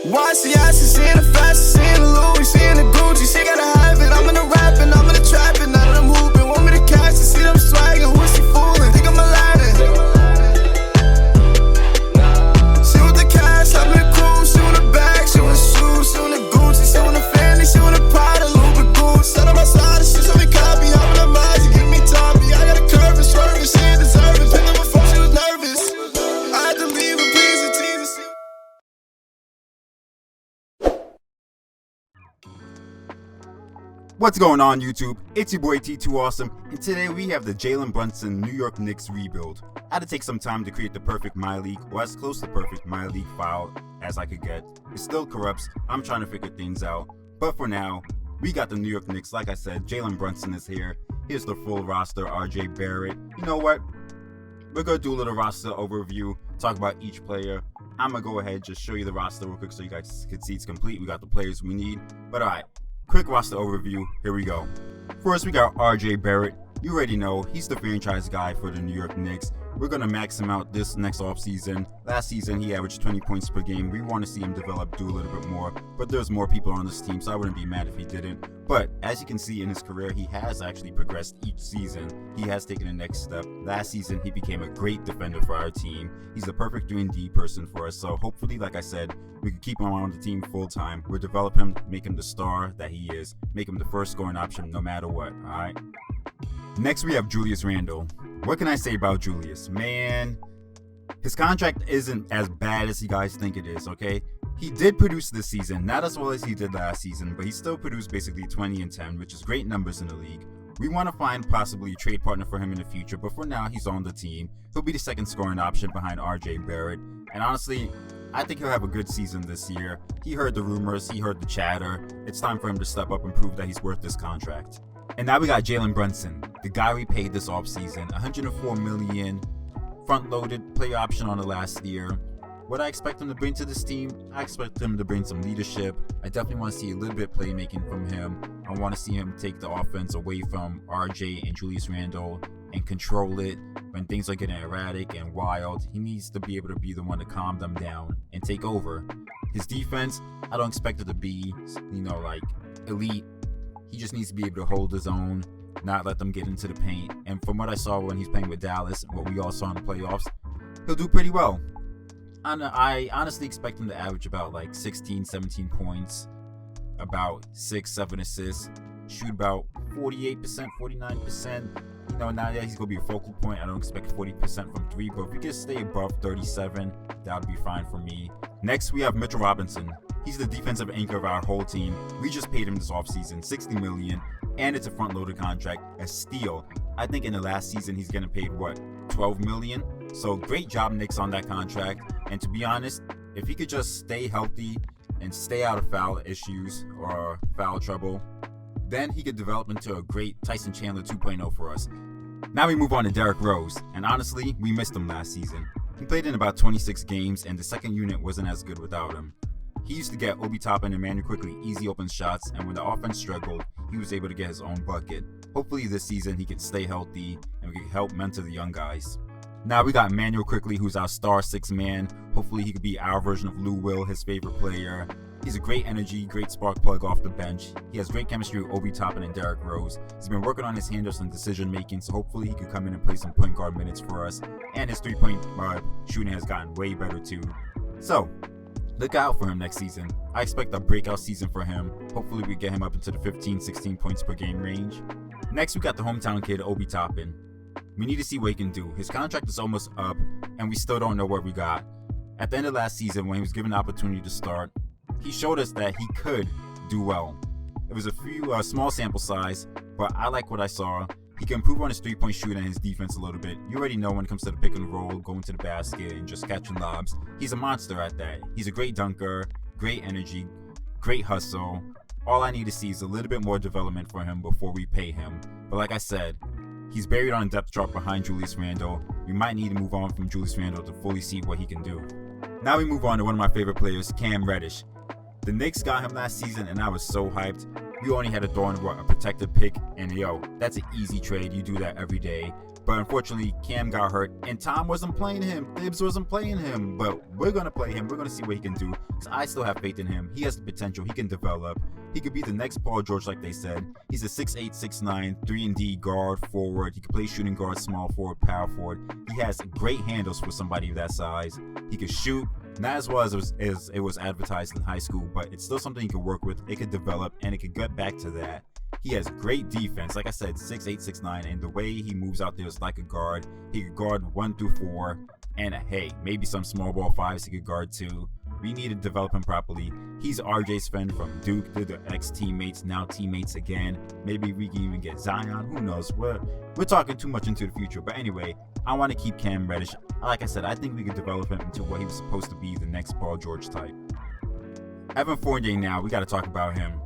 Why see I seeing the fashion, seeing the Louis, seeing the Gucci. She gotta have it. I'm in the rapping, I'm in the trapping. None of them hooping. Want me to catch it, see them swagging. Who is she fooling? Think I'm Aladdin. She with the cash, I'm in the cruise. She with the bag, she with the shoes, she with the Gucci, she with the Fendi, she with the Prada, Louis Vuitton. Set on my side, she saw me copy. I'm in the mind, she give me toppy. I got a curve and swerving, she ain't deserve it. Picked up my phone, she was nervous. I had to leave her, please and tease her. What's going on, YouTube? It's your boy T2 Awesome, and today we have the Jalen Brunson New York Knicks rebuild. I had to take some time to create the perfect myleague, or as close to perfect myleague file as I could get. It still corrupts, I'm trying to figure things out, but for now, we got the New York Knicks. Like I said, Jalen Brunson is here. Here's the full roster, RJ Barrett. You know what? We're going to do a little roster overview, talk about each player. I'm going to go ahead, just show you the roster real quick so you guys can see it's complete. We got the players we need, but alright. Quick roster overview, here we go. First, we got RJ Barrett. You already know, he's the franchise guy for the New York Knicks. We're going to max him out this next offseason. Last season, he averaged 20 points per game. We want to see him develop, do a little bit more. But there's more people on this team, so I wouldn't be mad if he didn't. But as you can see in his career, he has actually progressed each season. He has taken the next step. Last season, he became a great defender for our team. He's the perfect 3-and-D person for us. So hopefully, like I said, we can keep him on the team full time. We'll develop him, make him the star that he is. Make him the first scoring option no matter what, alright? Next, we have Julius Randle. What can I say about Julius? Man, his contract isn't as bad as you guys think it is, okay? He did produce this season, not as well as he did last season, but he still produced basically 20 and 10, which is great numbers in the league. We want to find possibly a trade partner for him in the future, but for now, he's on the team. He'll be the second scoring option behind RJ Barrett. And honestly, I think he'll have a good season this year. He heard the rumors, he heard the chatter. It's time for him to step up and prove that he's worth this contract. And now we got Jalen Brunson, the guy we paid this offseason, $104 million, front-loaded player option on the last year. What I expect him to bring to this team, I expect him to bring some leadership. I definitely want to see a little bit of playmaking from him. I want to see him take the offense away from RJ and Julius Randle and control it when things are getting erratic and wild. He needs to be able to be the one to calm them down and take over. His defense, I don't expect it to be, like elite. He just needs to be able to hold his own, not let them get into the paint. And from what I saw when he's playing with Dallas, and what we all saw in the playoffs, he'll do pretty well. I honestly expect him to average about like 16, 17 points, about 6-7 assists, shoot about 48%, 49%. Now that he's going to be a focal point, I don't expect 40% from 3, but if he can stay above 37, that would be fine for me. Next, we have Mitchell Robinson. He's the defensive anchor of our whole team. We just paid him this offseason, $60 million, and it's a front-loaded contract, a steal. I think in the last season, he's getting paid, $12 million? So great job, Knicks, on that contract. And to be honest, if he could just stay healthy and stay out of foul issues or foul trouble, then he could develop into a great Tyson Chandler 2.0 for us. Now we move on to Derrick Rose, and honestly, we missed him last season. He played in about 26 games, and the second unit wasn't as good without him. He used to get Obi Toppin and Emmanuel quickly easy open shots, and when the offense struggled, he was able to get his own bucket. Hopefully this season he can stay healthy, and we can help mentor the young guys. Now we got Emmanuel quickly, who's our star 6 man. Hopefully he could be our version of Lou Will, his favorite player. He's a great energy, great spark plug off the bench. He has great chemistry with Obi Toppin and Derrick Rose. He's been working on his handoffs and decision making, so hopefully he could come in and play some point guard minutes for us. And his 3-point shooting has gotten way better too. So look out for him next season. I expect a breakout season for him. Hopefully we get him up into the 15-16 points per game range. Next, we got the hometown kid, Obi Toppin. We need to see what he can do. His contract is almost up, and we still don't know what we got. At the end of last season, when he was given the opportunity to start, he showed us that he could do well. It was a few small sample size, but I like what I saw. He can improve on his 3-point shooting and his defense a little bit. You already know when it comes to the pick and roll, going to the basket and just catching lobs. He's a monster at that. He's a great dunker, great energy, great hustle. All I need to see is a little bit more development for him before we pay him. But like I said, he's buried on a depth chart behind Julius Randle. We might need to move on from Julius Randle to fully see what he can do. Now we move on to one of my favorite players, Cam Reddish. The Knicks got him last season, and I was so hyped. We only had to throw in a protected pick, and that's an easy trade. You do that every day. But unfortunately, Cam got hurt, and Tom wasn't playing him. Thibs wasn't playing him. But we're going to play him. We're going to see what he can do. Because I still have faith in him. He has the potential. He can develop. He could be the next Paul George, like they said. He's a 6'8", 6'9", 3-and-D guard, forward. He can play shooting guard, small forward, power forward. He has great handles for somebody of that size. He can shoot. Not as well as it was advertised in high school, but it's still something he can work with. It could develop, and it could get back to that. He has great defense. Like I said, 6'8", 6'9", and the way he moves out there is like a guard. He could guard 1 through 4, and hey, maybe some small ball 5s he could guard too. We need to develop him properly. He's RJ's friend from Duke. They're the ex-teammates, now teammates again. Maybe we can even get Zion. Who knows? We're talking too much into the future. But anyway, I want to keep Cam Reddish. Like I said, I think we could develop him into what he was supposed to be, the next Paul George type. Evan Fournier now, we got to talk about him.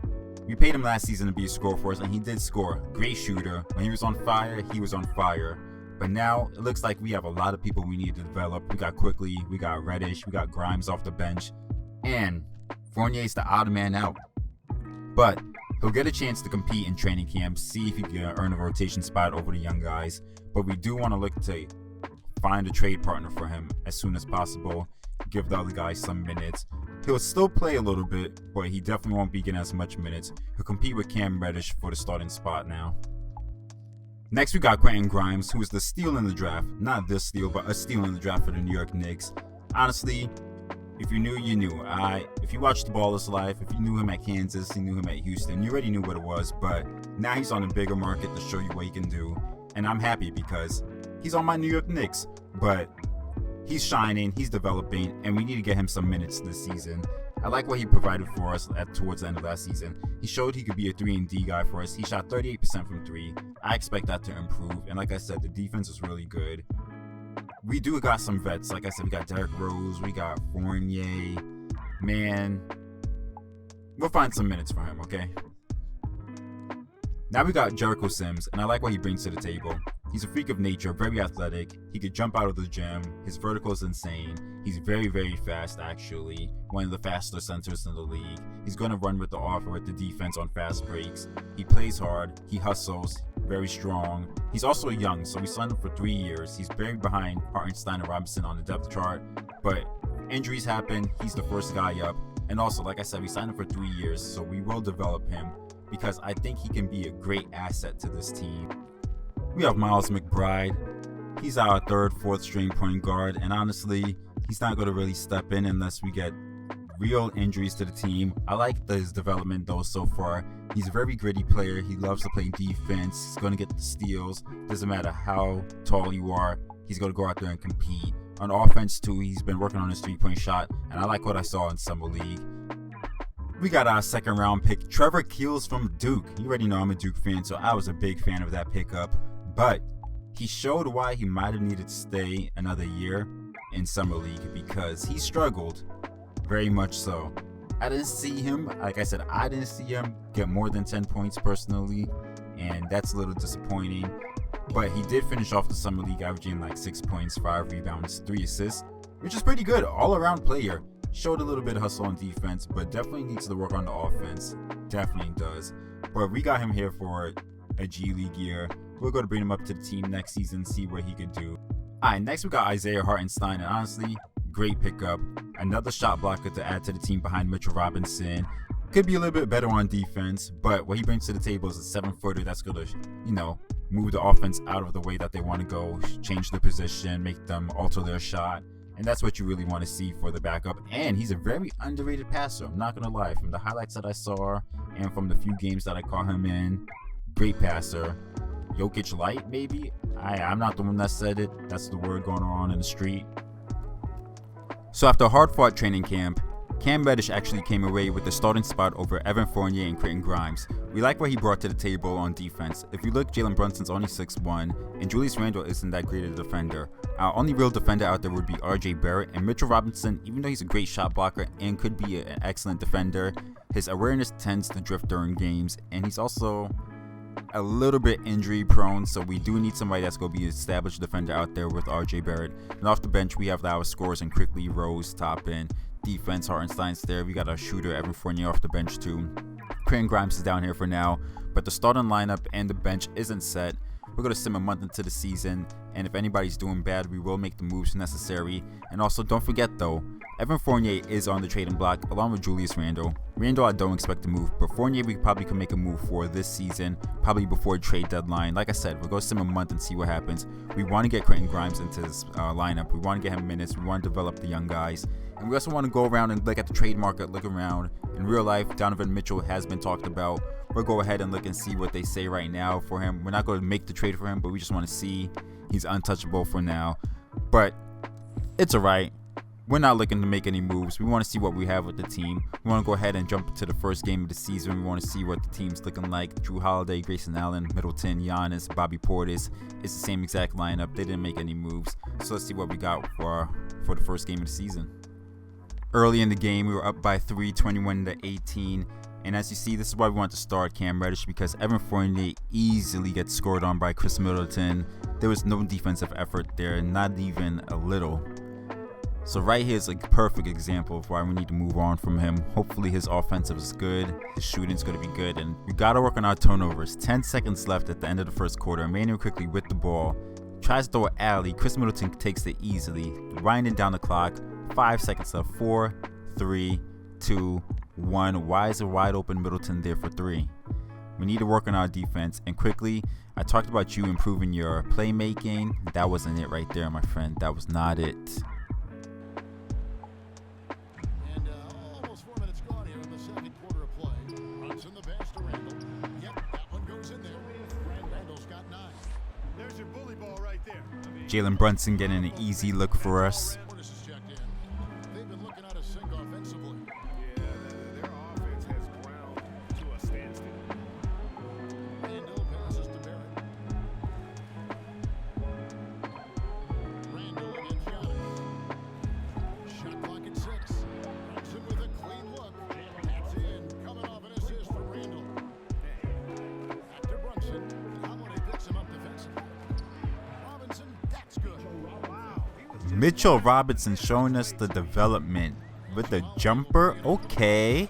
We paid him last season to be a scorer for us, and he did score. Great shooter. When he was on fire, he was on fire. But now, it looks like we have a lot of people we need to develop. We got Quickly, we got Reddish, we got Grimes off the bench. And Fournier's the odd man out. But he'll get a chance to compete in training camp, see if he can earn a rotation spot over the young guys. But we do want to look to find a trade partner for him as soon as possible. Give the other guys some minutes. He'll still play a little bit, but he definitely won't be getting as much minutes. He'll compete with Cam Reddish for the starting spot now. Next, we got Quentin Grimes, who is the steal in the draft. Not this steal, but a steal in the draft for the New York Knicks. Honestly, if you knew, you knew. If you watched the Baller's Life, if you knew him at Kansas, you knew him at Houston, you already knew what it was. But now he's on a bigger market to show you what he can do. And I'm happy because he's on my New York Knicks. But he's shining, he's developing, and we need to get him some minutes this season. I like what he provided for us towards the end of last season. He showed he could be a 3-and-D guy for us. He shot 38% from 3. I expect that to improve. And like I said, the defense is really good. We do got some vets. Like I said, we got Derrick Rose, we got Fournier. Man, we'll find some minutes for him, okay? Now we got Jericho Sims, and I like what he brings to the table. He's a freak of nature, very athletic. He could jump out of the gym. His vertical is insane. He's very, very fast, actually. One of the faster centers in the league. He's going to run with the offer with the defense on fast breaks. He plays hard. He hustles. Very strong. He's also young, so we signed him for 3 years. He's buried behind Hartenstein and Robinson on the depth chart. But injuries happen. He's the first guy up. And also, like I said, we signed him for 3 years, so we will develop him because I think he can be a great asset to this team. We have Miles McBride. He's our third, fourth string point guard, and honestly, he's not going to really step in unless we get real injuries to the team. I like his development though so far. He's a very gritty player. He loves to play defense. He's going to get the steals. Doesn't matter how tall you are. He's going to go out there and compete. On offense too, he's been working on his 3-point shot, and I like what I saw in Summer League. We got our second round pick, Trevor Keels from Duke. You already know I'm a Duke fan, so I was a big fan of that pickup. But he showed why he might have needed to stay another year in Summer League because he struggled, very much so. I didn't see him, like I said, I didn't see him get more than 10 points personally, and that's a little disappointing. But he did finish off the Summer League averaging like 6 points, 5 rebounds, 3 assists, which is pretty good, all-around player. Showed a little bit of hustle on defense, but definitely needs to work on the offense. Definitely does. But we got him here for a G League year. We're going to bring him up to the team next season, see what he could do. Alright, next we got Isaiah Hartenstein, and honestly, great pickup. Another shot blocker to add to the team behind Mitchell Robinson. Could be a little bit better on defense, but what he brings to the table is a 7-footer that's going to, move the offense out of the way that they want to go, change the position, make them alter their shot. And that's what you really want to see for the backup. And he's a very underrated passer. I'm not going to lie. From the highlights that I saw and from the few games that I caught him in, great passer. Jokic light, maybe? I'm not the one that said it. That's the word going on in the street. So after a hard-fought training camp, Cam Reddish actually came away with the starting spot over Evan Fournier and Quentin Grimes. We like what he brought to the table on defense. If you look, Jalen Brunson's only 6'1", and Julius Randle isn't that great a defender. Our only real defender out there would be RJ Barrett, and Mitchell Robinson, even though he's a great shot blocker and could be an excellent defender, his awareness tends to drift during games, and he's also a little bit injury prone, so we do need somebody that's going to be an established defender out there with RJ Barrett. And off the bench, we have our scorers and Quickly, Rose, Toppin. Defense, Hartenstein's there. We got our shooter, Evan Fournier, off the bench too. Quentin Grimes is down here for now, but the starting lineup and the bench isn't set. We're We're going to sim a month into the season, and if anybody's doing bad, we will make the moves necessary. And also, don't forget though, Evan Fournier is on the trading block along with Julius Randle. Randle I don't expect to move, but Fournier we probably can make a move for this season, probably before trade deadline. Like I said, we'll go sim a month and see what happens. We want to get Quentin Grimes into this lineup. We want to get him minutes. We want to develop the young guys. And we also want to go around and look at the trade market, look around. In real life, Donovan Mitchell has been talked about. We'll go ahead and look and see what they say right now for him. We're not going to make the trade for him, but we just want to see. He's untouchable for now. But it's alright. We're not looking to make any moves. We want to see what we have with the team. We want to go ahead and jump into the first game of the season. We want to see what the team's looking like. Drew Holiday, Grayson Allen, Middleton, Giannis, Bobby Portis. It's the same exact lineup. They didn't make any moves. So let's see what we got for the first game of the season. Early in the game, we were up by 3, 21-18. And as you see, this is why we want to start Cam Reddish, because Evan Fournier easily gets scored on by Chris Middleton. There was no defensive effort there, not even a little. So right here is a perfect example of why we need to move on from him. Hopefully his offensive is good, his shooting's going to be good, and we got to work on our turnovers. 10 seconds left at the end of the first quarter. Emmanuel quickly with the ball. Tries to throw an alley. Chris Middleton takes it easily. Winding down the clock. 5 seconds left. 4, 3, 2, 1. Why is a wide open Middleton there for 3? We need to work on our defense. And quickly, I talked about you improving your playmaking. That wasn't it right there, my friend. That was not it. Jalen Brunson getting an easy look for us. Mitchell Robinson showing us the development with the jumper. Okay.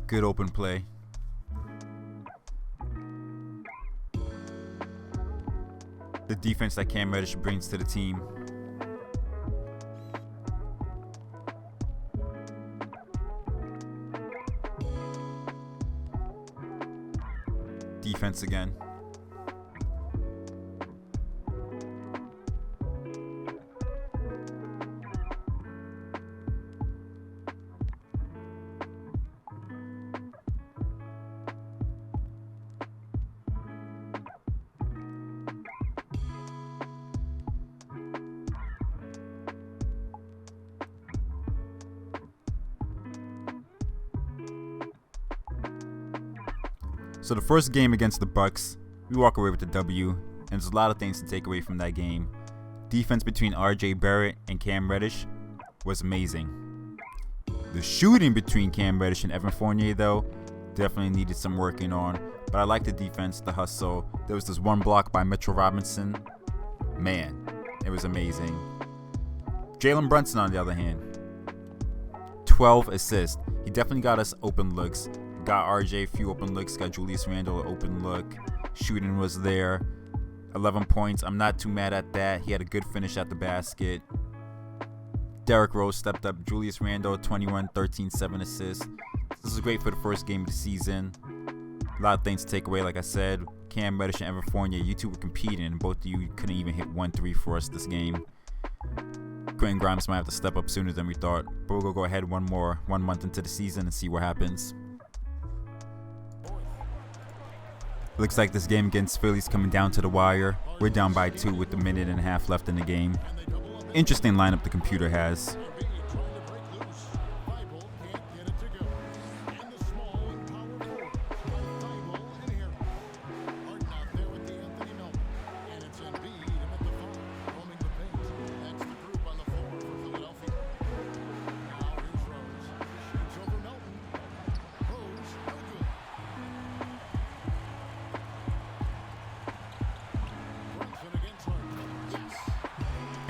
Good open play. The defense that Cam Reddish brings to the team. Defense again. So the first game against the Bucks, we walk away with the W, and there's a lot of things to take away from that game. Defense between RJ Barrett and Cam Reddish was amazing. The shooting between Cam Reddish and Evan Fournier, though, definitely needed some working on. But I like the defense, the hustle. There was this one block by Mitchell Robinson. Man, it was amazing. Jalen Brunson, on the other hand, 12 assists. He definitely got us open looks. Got RJ a few open looks, got Julius Randle an open look. Shooting was there. 11 points. I'm not too mad at that. He had a good finish at the basket. Derrick Rose stepped up. Julius Randle, 21, 13, 7 assists. This is great for the first game of the season. A lot of things to take away, like I said. Cam Reddish and Evan Fournier, you two were competing, and both of you couldn't even hit 1-3 for us this game. Quentin Grimes might have to step up sooner than we thought. But we'll go ahead one month into the season and see what happens. Looks like this game against Philly's coming down to the wire. We're down by 2 with a minute and a half left in the game. Interesting lineup the computer has.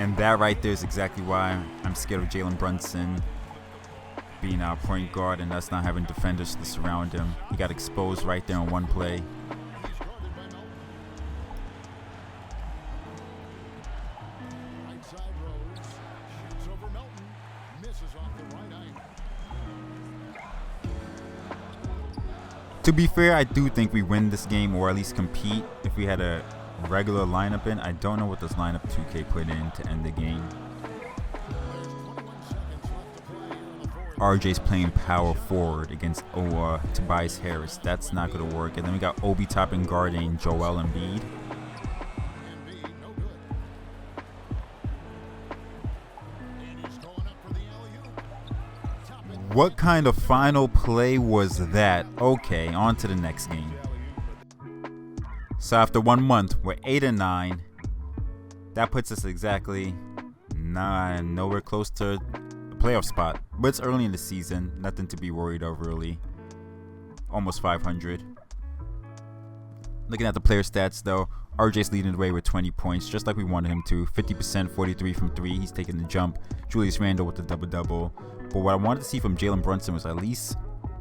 And that right there is exactly why I'm scared of Jalen Brunson being our point guard and us not having defenders to surround him. He got exposed right there on one play. To be fair, I do think we win this game, or at least compete, if we had a regular lineup in. I don't know what this lineup 2K put in to end the game. RJ's playing power forward against Tobias Harris. That's not going to work. And then we got Obi Toppin guarding Joel Embiid. What kind of final play was that? Okay, on to the next game. So after 1 month, we're 8-9. That puts us exactly nowhere close to the playoff spot. But it's early in the season. Nothing to be worried of, really. Almost 500. Looking at the player stats, though, RJ's leading the way with 20 points, just like we wanted him to. 50%, 43 from 3. He's taking the jump. Julius Randle with the double-double. But what I wanted to see from Jalen Brunson was at least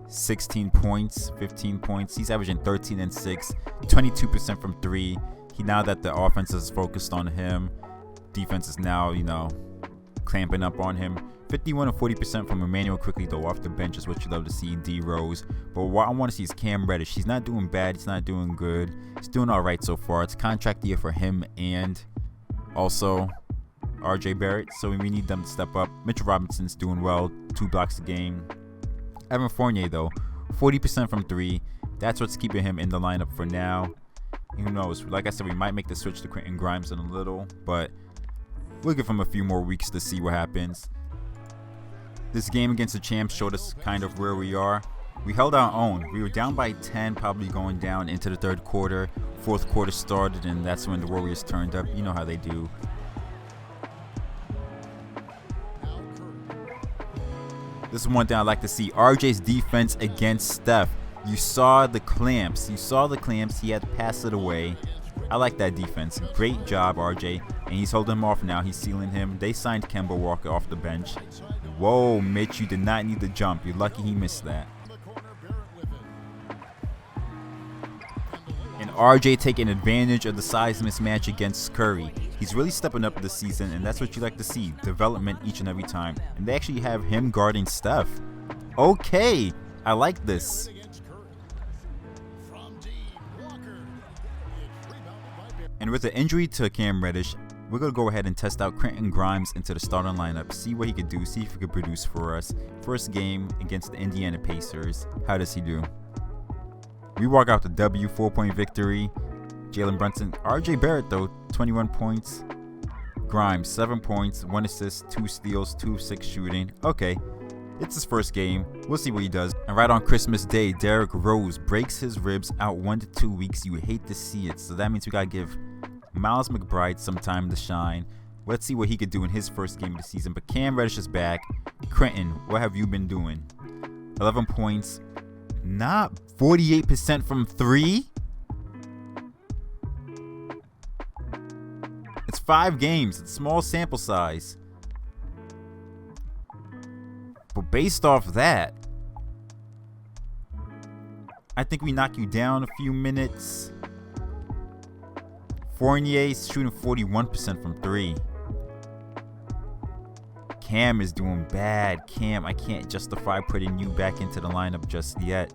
16 points, 15 points. He's averaging 13 and 6, 22% from 3. Now that the offense is focused on him, defense is now, clamping up on him. 51 and 40% from Emmanuel Quickly, though, off the bench is what you love to see. D Rose. But what I want to see is Cam Reddish. He's not doing bad. He's not doing good. He's doing all right so far. It's contract year for him and also RJ Barrett, so we need them to step up. Mitchell Robinson's doing well, 2 blocks a game. Evan Fournier, though, 40% from 3. That's what's keeping him in the lineup for now. Who knows? Like I said, we might make the switch to Quentin Grimes in a little, but we'll give him a few more weeks to see what happens. This game against the champs showed us kind of where we are. We held our own. We were down by 10, probably going down into the third quarter. Fourth quarter started, and that's when the Warriors turned up. You know how they do. This is one thing I like to see. RJ's defense against Steph. You saw the clamps. He had to pass it away. I like that defense. Great job, RJ. And he's holding him off now. He's sealing him. They signed Kemba Walker off the bench. Whoa, Mitch, you did not need the jump. You're lucky he missed that. And RJ taking advantage of the size mismatch against Curry. He's really stepping up this season, and that's what you like to see. Development each and every time. And they actually have him guarding Steph. Okay, I like this. And with the injury to Cam Reddish, we're going to go ahead and test out Quentin Grimes into the starting lineup. See what he could do. See if he could produce for us. First game against the Indiana Pacers. How does he do? We walk out the W, 4-point victory. Jalen Brunson. RJ Barrett, though, 21 points. Grimes, 7 points, 1 assist, 2 steals, 2 of 6 shooting. Okay, it's his first game. We'll see what he does. And right on Christmas Day, Derrick Rose breaks his ribs out 1 to 2 weeks. You hate to see it. So that means we got to give Miles McBride some time to shine. Let's see what he could do in his first game of the season. But Cam Reddish is back. Quentin, what have you been doing? 11 points. Not 48% from 3. It's 5 games. It's small sample size. But based off that, I think we knock you down a few minutes. Fournier's shooting 41% from 3. Cam is doing bad. Cam, I can't justify putting you back into the lineup just yet.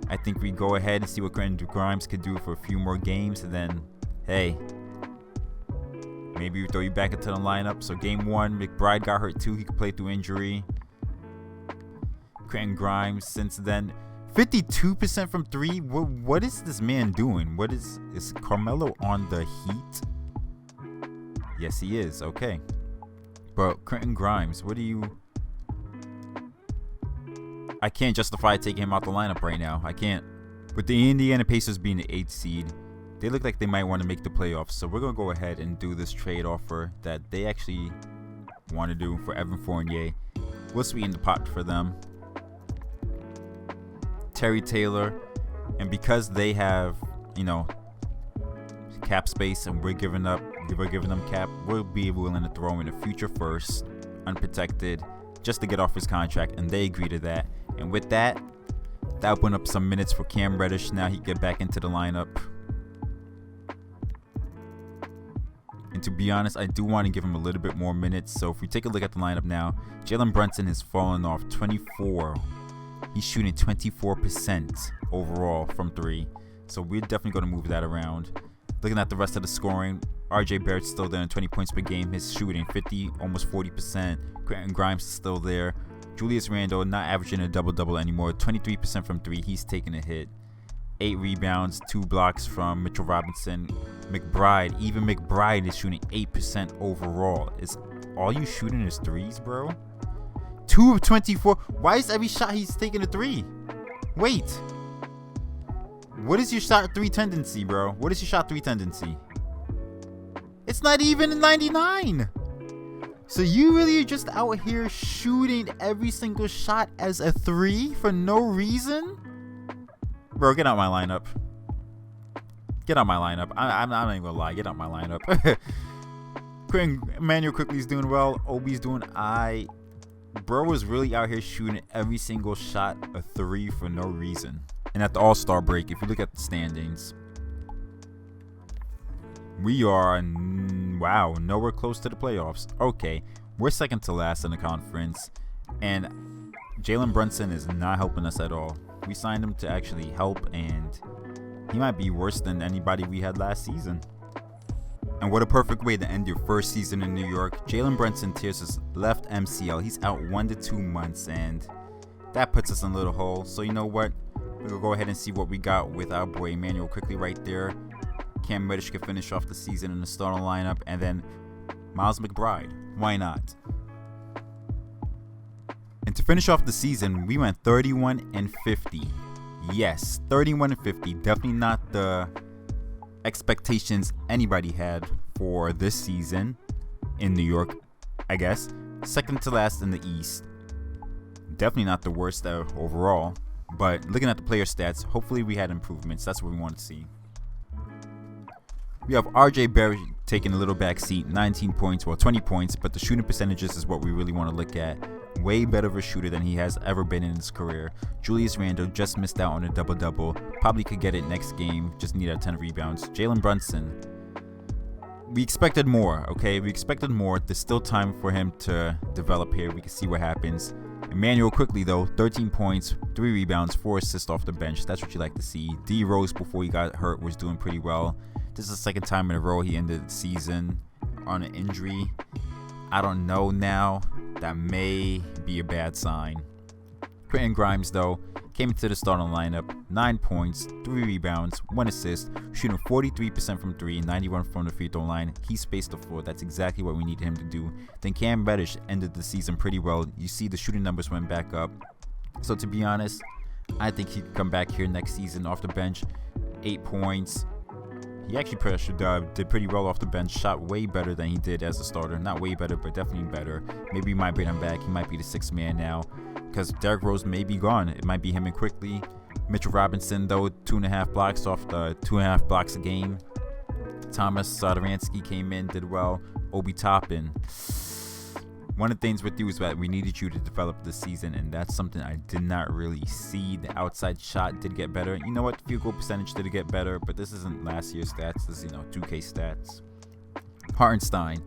I think we go ahead and see what Quentin Grimes could do for a few more games, and then, hey, maybe we throw you back into the lineup. So game 1, McBride got hurt too. He could play through injury. Quentin Grimes, since then, 52% from 3. What is this man doing? Is Carmelo on the Heat? Yes, he is. Okay. But Quentin Grimes, I can't justify taking him out the lineup right now. I can't. With the Indiana Pacers being the 8th seed, they look like they might want to make the playoffs. So we're going to go ahead and do this trade offer that they actually want to do for Evan Fournier. We'll sweeten the pot for them. Terry Taylor. And because they have, cap space and we're giving up we're giving him cap, we'll be willing to throw him in a future first, unprotected, just to get off his contract, and they agree to that. And with that, that opened up some minutes for Cam Reddish. Now he can get back into the lineup. And to be honest, I do want to give him a little bit more minutes. So if we take a look at the lineup now, Jalen Brunson has fallen off 24. He's shooting 24% overall from 3. So we're definitely going to move that around. Looking at the rest of the scoring, RJ Barrett's still there in 20 points per game. His shooting 50, almost 40%. Quentin Grimes is still there. Julius Randle not averaging a double-double anymore. 23% from 3. He's taking a hit. 8 rebounds, 2 blocks from Mitchell Robinson. McBride, even McBride is shooting 8% overall. Is all you shooting is threes, bro? 2 of 24. Why is every shot he's taking a 3? Wait. What is your shot 3 tendency, bro? What is your shot 3 tendency? It's not even a 99. So you really are just out here shooting every single shot as a 3 for no reason? Bro, get out my lineup. Get out my lineup. I'm not even gonna lie. Get out my lineup. Emmanuel quickly's doing well. Obi's doing Bro was really out here shooting every single shot a 3 for no reason. And at the All-Star break, if you look at the standings, we are, wow, nowhere close to the playoffs. Okay, we're second to last in the conference, and Jalen Brunson is not helping us at all. We signed him to actually help, and he might be worse than anybody we had last season. And what a perfect way to end your first season in New York. Jalen Brunson tears his left MCL. He's out 1 to 2 months, and that puts us in a little hole. So you know what? We'll go ahead and see what we got with our boy Emmanuel quickly right there. Cam Reddish can finish off the season in the starting lineup, and then Miles McBride. Why not? And to finish off the season, we went 31-50. Yes, 31-50. Definitely not the expectations anybody had for this season in New York, I guess. Second to last in the East. Definitely not the worst overall. But looking at the player stats, hopefully we had improvements. That's what we want to see. We have RJ Barrett taking a little back seat, 19 points, well 20 points, but the shooting percentages is what we really want to look at. Way better of a shooter than he has ever been in his career. Julius Randle just missed out on a double-double. Probably could get it next game, just need 10 rebounds. Jalen Brunson, we expected more, okay? We expected more. There's still time for him to develop here. We can see what happens. Emmanuel quickly, though, 13 points, 3 rebounds, 4 assists off the bench. That's what you like to see. D Rose, before he got hurt, was doing pretty well. This is the second time in a row he ended the season on an injury. I don't know now. That may be a bad sign. Quentin Grimes, though, came into the starting lineup, 9 points, 3 rebounds, 1 assist, shooting 43% from 3, 91 from the free throw line. He spaced the floor. That's exactly what we need him to do. Then Cam Reddish ended the season pretty well. You see the shooting numbers went back up. So to be honest, I think he'd come back here next season off the bench, 8 points. He actually did pretty well off the bench, shot way better than he did as a starter. Not way better, but definitely better. Maybe we might bring him back. He might be the 6th man now because Derrick Rose may be gone. It might be him and quickly. Mitchell Robinson, though, 2.5 blocks off the 2.5 blocks a game. Thomas Satoransky came in, did well. Obi Toppin. One of the things with you is that we needed you to develop this season, and that's something I did not really see. The outside shot did get better. You know what? The field goal percentage did get better, but this isn't last year's stats. This is, 2K stats. Hartenstein,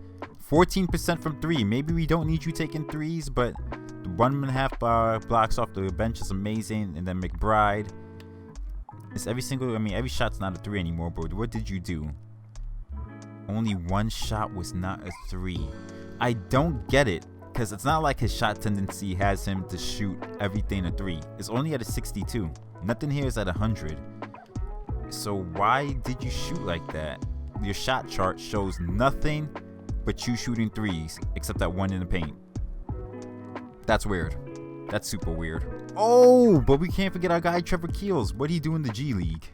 14% from 3. Maybe we don't need you taking threes, but the 1.5 blocks off the bench is amazing. And then McBride, it's every shot's not a 3 anymore, but what did you do? Only 1 shot was not a 3. I don't get it, because it's not like his shot tendency has him to shoot everything a 3. It's only at a 62. Nothing here is at 100. So why did you shoot like that? Your shot chart shows nothing but you shooting threes, except that one in the paint. That's weird. That's super weird. Oh, but we can't forget our guy Trevor Keels. What do you do in the G League?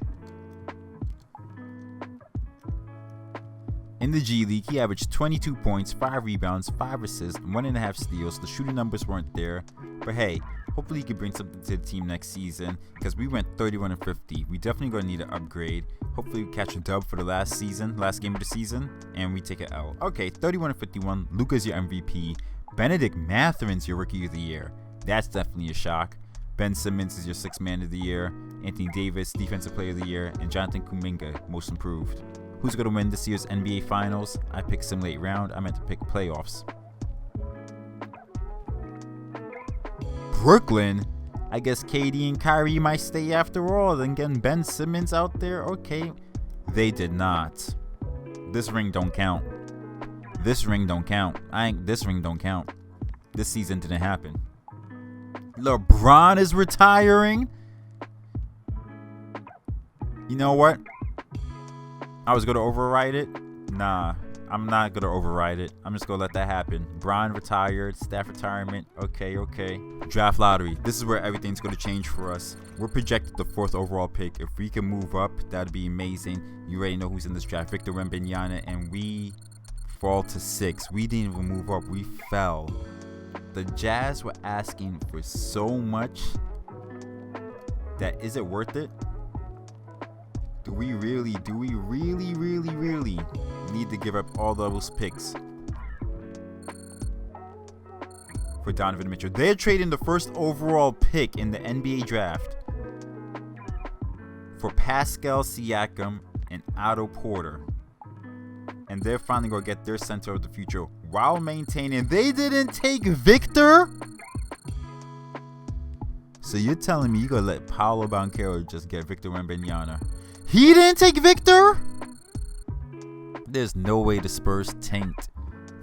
In the G League, he averaged 22 points, 5 rebounds, 5 assists, 1.5 steals. The shooting numbers weren't there. But hey, Hopefully he can bring something to the team next season, because we went 31-50. We definitely going to need an upgrade. Hopefully we catch a dub for the last game of the season, and we take it out. Okay, 31-51. Luka's your MVP. Benedict Matherin's your Rookie of the Year. That's definitely a shock. Ben Simmons is your 6th Man of the Year. Anthony Davis, Defensive Player of the Year. And Jonathan Kuminga, Most Improved. Who's going to win this year's NBA Finals? I picked some late round. I meant to pick playoffs. Brooklyn? I guess KD and Kyrie might stay after all. Then getting Ben Simmons out there? Okay. They did not. This ring don't count. This ring don't count. This ring don't count. This season didn't happen. LeBron is retiring? You know what? I was going to override it. Nah, I'm not going to override it. I'm just going to let that happen. Bron retired. Staff retirement. Okay. Draft lottery. This is where everything's going to change for us. We're projected the 4th overall pick. If we can move up, that'd be amazing. You already know who's in this draft. Victor Wembanyama. And we fall to 6. We didn't even move up. We fell. The Jazz were asking for so much that is it worth it? Do we really need to give up all those picks for Donovan Mitchell? They're trading the 1st overall pick in the NBA draft for Pascal Siakam and Otto Porter. And they're finally going to get their center of the future while maintaining they didn't take Victor? So you're telling me you're going to let Paolo Banchero just get Victor Wembanyama? He didn't take Victor? There's no way the Spurs tanked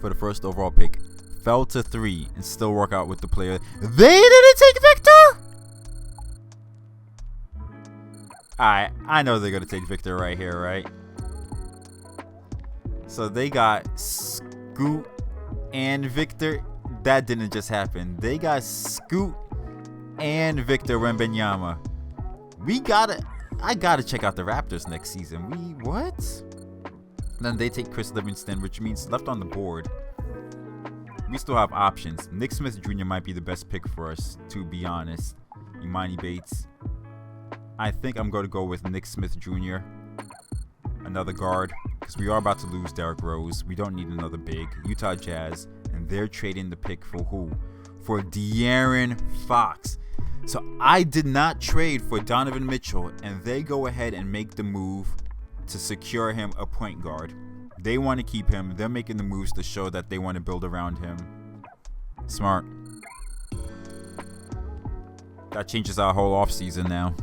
for the 1st overall pick. Fell to 3 and still work out with the player. They didn't take Victor? Alright, I know they're going to take Victor right here, right? So they got Scoot and Victor. That didn't just happen. They got Scoot and Victor Wembanyama. I gotta check out the Raptors next season. What? Then they take Chris Livingston, which means left on the board. We still have options. Nick Smith Jr. might be the best pick for us, to be honest. Imani Bates. I think I'm going to go with Nick Smith Jr. Another guard, because we are about to lose Derrick Rose. We don't need another big. Utah Jazz, and they're trading the pick for who? For De'Aaron Fox. So I did not trade for Donovan Mitchell, and they go ahead and make the move to secure him a point guard. They want to keep him. They're making the moves to show that they want to build around him. Smart. That changes our whole offseason now.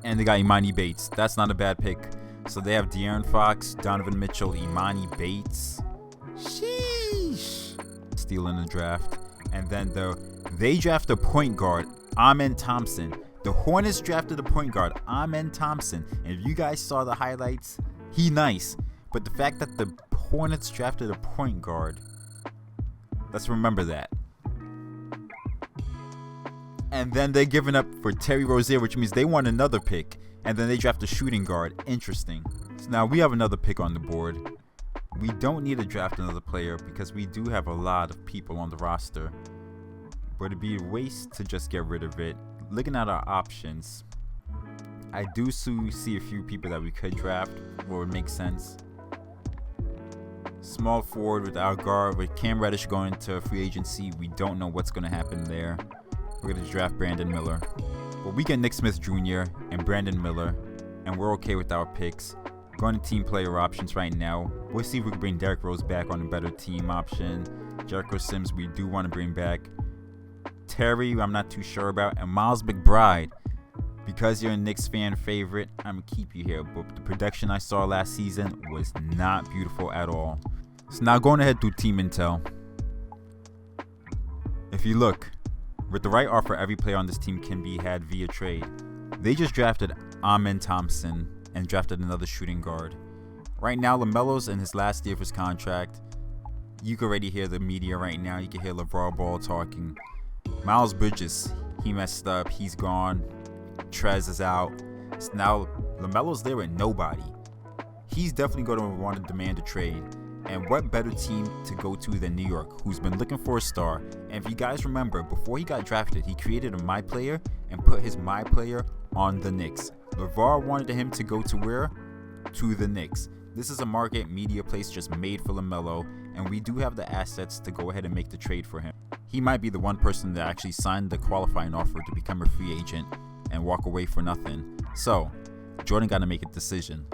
And they got Imani Bates. That's not a bad pick. So they have De'Aaron Fox, Donovan Mitchell, Imani Bates. Sheesh. Stealing the draft. And then they draft a point guard, Amen Thompson. The Hornets drafted a point guard, Amen Thompson. And if you guys saw the highlights, he nice. But the fact that the Hornets drafted a point guard, let's remember that. And then they're giving up for Terry Rozier, which means they want another pick. And then they draft a shooting guard. Interesting. So now we have another pick on the board. We don't need to draft another player because we do have a lot of people on the roster. But it'd be a waste to just get rid of it. Looking at our options, I do see a few people that we could draft what would make sense. Small forward with our guard, with Cam Reddish going to free agency. We don't know what's going to happen there. We're going to draft Brandon Miller. But we get Nick Smith Jr. and Brandon Miller, and we're okay with our picks. Going to team player options right now. We'll see if we can bring Derrick Rose back on a better team option. Jericho Sims, we do want to bring back. Terry, I'm not too sure about. And Miles McBride. Because you're a Knicks fan favorite, I'm going to keep you here. But the production I saw last season was not beautiful at all. So now going ahead through team intel. If you look, with the right offer, every player on this team can be had via trade. They just drafted Amen Thompson and drafted another shooting guard. Right now, LaMelo's in his last year of his contract. You can already hear the media right now. You can hear LeVar Ball talking. Miles Bridges, he messed up. He's gone. Trez is out. So now LaMelo's there with nobody. He's definitely going to want to demand a trade. And what better team to go to than New York, who's been looking for a star. And if you guys remember, before he got drafted, he created a My Player and put his My Player on the Knicks. LeVar wanted him to go to where? To the Knicks. This is a market media place just made for LaMelo, and we do have the assets to go ahead and make the trade for him. He might be the one person that actually signed the qualifying offer to become a free agent and walk away for nothing. So, Jordan got to make a decision.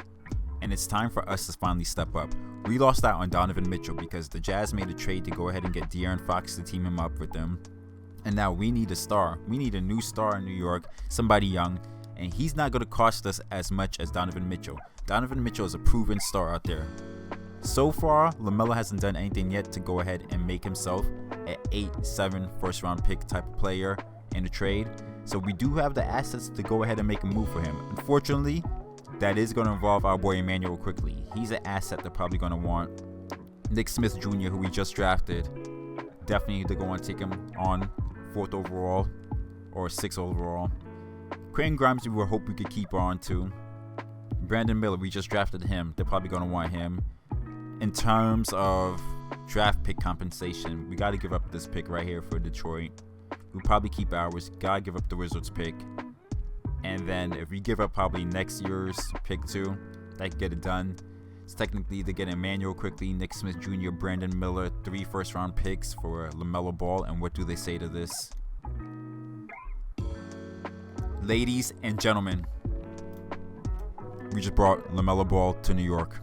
And it's time for us to finally step up. We lost out on Donovan Mitchell because the Jazz made a trade to go ahead and get De'Aaron Fox to team him up with them. And now we need a star. We need a new star in New York, somebody young. And he's not going to cost us as much as Donovan Mitchell. Donovan Mitchell is a proven star out there. So far, LaMelo hasn't done anything yet to go ahead and make himself an 8-7 first round pick type of player in a trade. So we do have the assets to go ahead and make a move for him. Unfortunately, that is going to involve our boy Emmanuel Quickly. He's an asset they're probably going to want. Nick Smith Jr., who we just drafted, definitely they're going to take him on 4th overall or 6th overall. Quentin Grimes, we hope we could keep on to. Brandon Miller, we just drafted him. They're probably going to want him. In terms of draft pick compensation, we got to give up this pick right here for Detroit. We'll probably keep ours. Got to give up the Wizards pick. And then if we give up probably next year's pick too, that could get it done. It's technically they get Emmanuel Quickly, Nick Smith Jr., Brandon Miller, 3 first-round picks for LaMelo Ball. And what do they say to this? Ladies and gentlemen, we just brought LaMelo Ball to New York.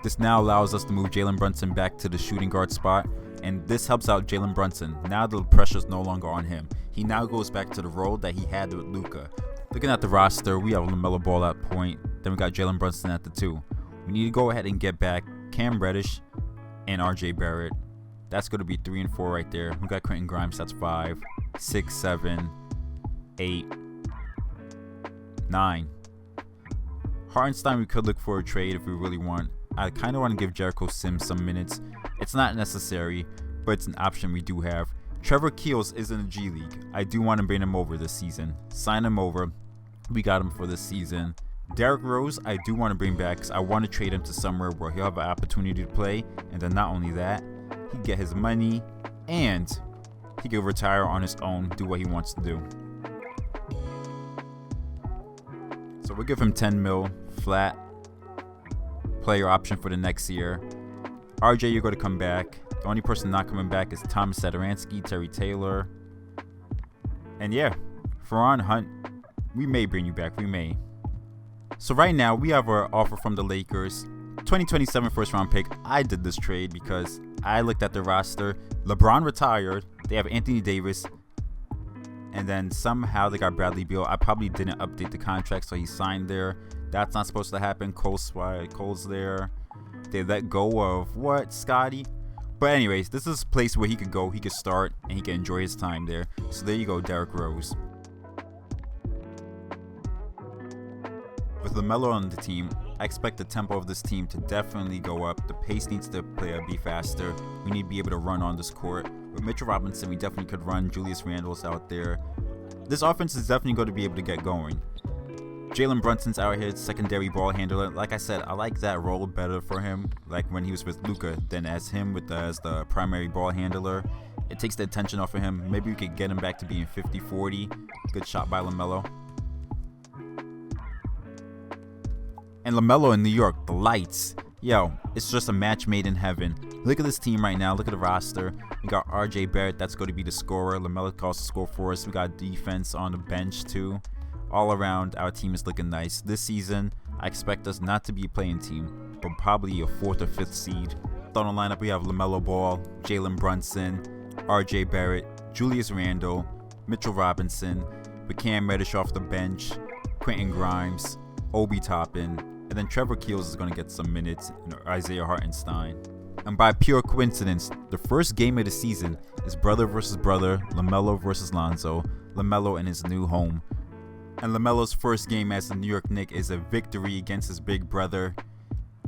This now allows us to move Jalen Brunson back to the shooting guard spot. And this helps out Jalen Brunson. Now the pressure's no longer on him. He now goes back to the role that he had with Luka. Looking at the roster, we have LaMelo Ball at point. Then we got Jalen Brunson at the 2. We need to go ahead and get back Cam Reddish and RJ Barrett. That's going to be 3 and 4 right there. We got Quentin Grimes, that's 5, 6, 7, 8, 9. Hartenstein, we could look for a trade if we really want. I kind of want to give Jericho Sims some minutes. It's not necessary, but it's an option we do have. Trevor Keels is in the G League. I do want to bring him over this season. Sign him over. We got him for this season. Derrick Rose, I do want to bring back because I want to trade him to somewhere where he'll have an opportunity to play. And then not only that, he can get his money and he can retire on his own, do what he wants to do. So we'll give him 10 mil flat player option for the next year. RJ, you're going to come back. The only person not coming back is Thomas Satoransky, Terry Taylor. And yeah, Ferran Hunt, we may bring you back. We may. So right now, we have our offer from the Lakers. 2027 first round pick. I did this trade because I looked at the roster. LeBron retired. They have Anthony Davis. And then somehow they got Bradley Beal. I probably didn't update the contract, so he signed there. That's not supposed to happen. Cole's there. They let go of what? Scotty? But anyways, this is a place where he could go, he could start, and he can enjoy his time there. So there you go, Derrick Rose. With LaMelo on the team, I expect the tempo of this team to definitely go up. The pace needs to be faster. We need to be able to run on this court. With Mitchell Robinson, we definitely could run. Julius Randle's out there. This offense is definitely going to be able to get going. Jalen Brunson's out here, secondary ball handler. Like I said, I like that role better for him, like when he was with Luka, than as him as the primary ball handler. It takes the attention off of him. Maybe we could get him back to being 50-40. Good shot by LaMelo. And LaMelo in New York, the lights. Yo, it's just a match made in heaven. Look at this team right now. Look at the roster. We got RJ Barrett. That's going to be the scorer. LaMelo calls the score for us. We got defense on the bench too. All around, our team is looking nice. This season, I expect us not to be a playing team, but probably a 4th or 5th seed. On the lineup, we have LaMelo Ball, Jalen Brunson, RJ Barrett, Julius Randle, Mitchell Robinson, with Cam Reddish off the bench, Quentin Grimes, Obi Toppin, and then Trevor Keels is going to get some minutes, and Isaiah Hartenstein. And by pure coincidence, the first game of the season is brother versus brother, LaMelo versus Lonzo, LaMelo in his new home. And LaMelo's first game as the New York Knicks is a victory against his big brother.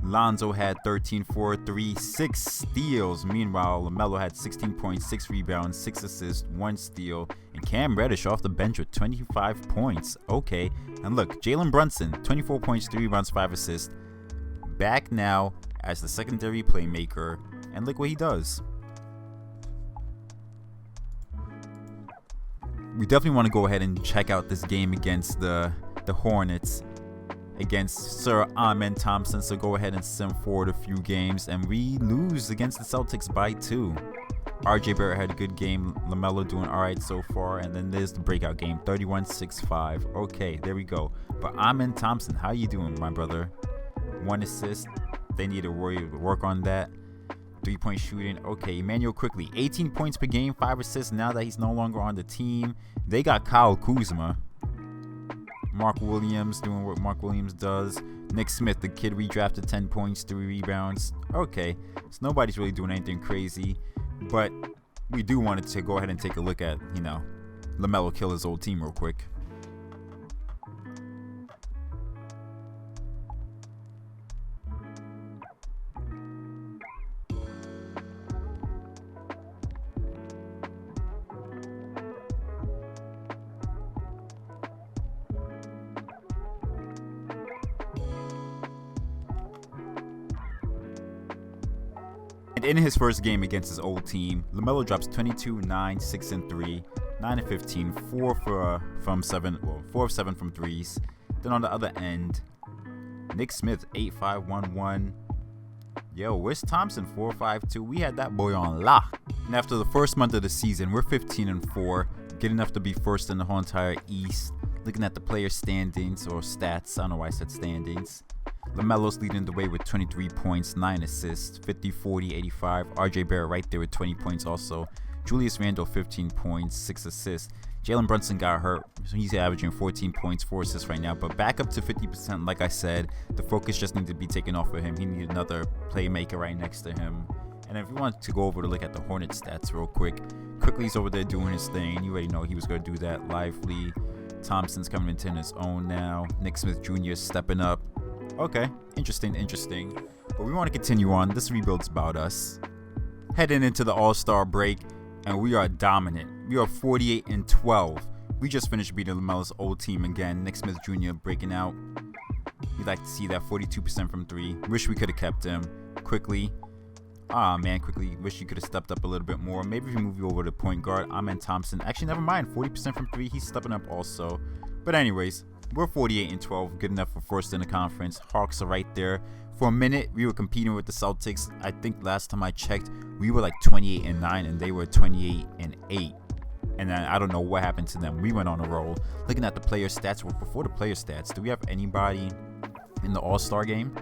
Lonzo had 13, 4, 3, 6 steals. Meanwhile, LaMelo had 16 points, 6 rebounds, 6 assists, 1 steal. And Cam Reddish off the bench with 25 points. Okay. And look, Jalen Brunson, 24 points, 3 rebounds, 5 assists. Back now as the secondary playmaker. And look what he does. We definitely want to go ahead and check out this game against the Hornets. Against Sir Amen Thompson. So go ahead and sim forward a few games. And we lose against the Celtics by 2. RJ Barrett had a good game. LaMelo doing alright so far. And then there's the breakout game. 31-6-5. Okay, there we go. But Amen Thompson, how you doing, my brother? 1 assist. They need to work on that. 3-point shooting. Okay, Emmanuel quickly. 18 points per game. 5 assists now that he's no longer on the team. They got Kyle Kuzma. Mark Williams doing what Mark Williams does. Nick Smith, the kid redrafted, 10 points, 3 rebounds. Okay, so nobody's really doing anything crazy. But we do want to go ahead and take a look at, LaMelo kill his old team real quick. In his first game against his old team, LaMelo drops 22, 9, 6 and 3, 9 and 15, 4 from 7, 4 of 7 from threes. Then on the other end, Nick Smith 8, 5, 1, 1. Yo, where's Thompson 4, 5, 2? We had that boy on lock. And after the first month of the season, we're 15-4, good enough to be first in the whole entire East. Looking at the player standings or stats, I don't know why I said standings. LaMelo's leading the way with 23 points, 9 assists, 50, 40, 85. RJ Barrett right there with 20 points also. Julius Randle 15 points, 6 assists. Jalen Brunson got hurt, so he's averaging 14 points, 4 assists right now. But back up to 50%, like I said, the focus just needs to be taken off of him. He needs another playmaker right next to him. And if you want to go over to look at the Hornets stats real quick, Quickly's over there doing his thing. You already know he was going to do that. Lively. Thompson's coming into his own now. Nick Smith Jr. is stepping up. Okay, interesting. But we want to continue on. This rebuild's about us. Heading into the All-Star break, and we are dominant. We are 48-12. We just finished beating LaMelo's old team again. Nick Smith Jr. breaking out. We'd like to see that 42% from 3. Wish we could have kept him. Quickly. Quickly. Wish you could have stepped up a little bit more. Maybe if you move you over to point guard. Amen Thompson. Actually, never mind. 40% from 3. He's stepping up also. But anyways, we're 48-12, good enough for first in the conference. Hawks are right there. For a minute, we were competing with the Celtics. I think last time I checked, we were like 28-9, and they were 28-8. And then I don't know what happened to them. We went on a roll. Looking at the player stats, well, before the player stats, do we have anybody in the All-Star game?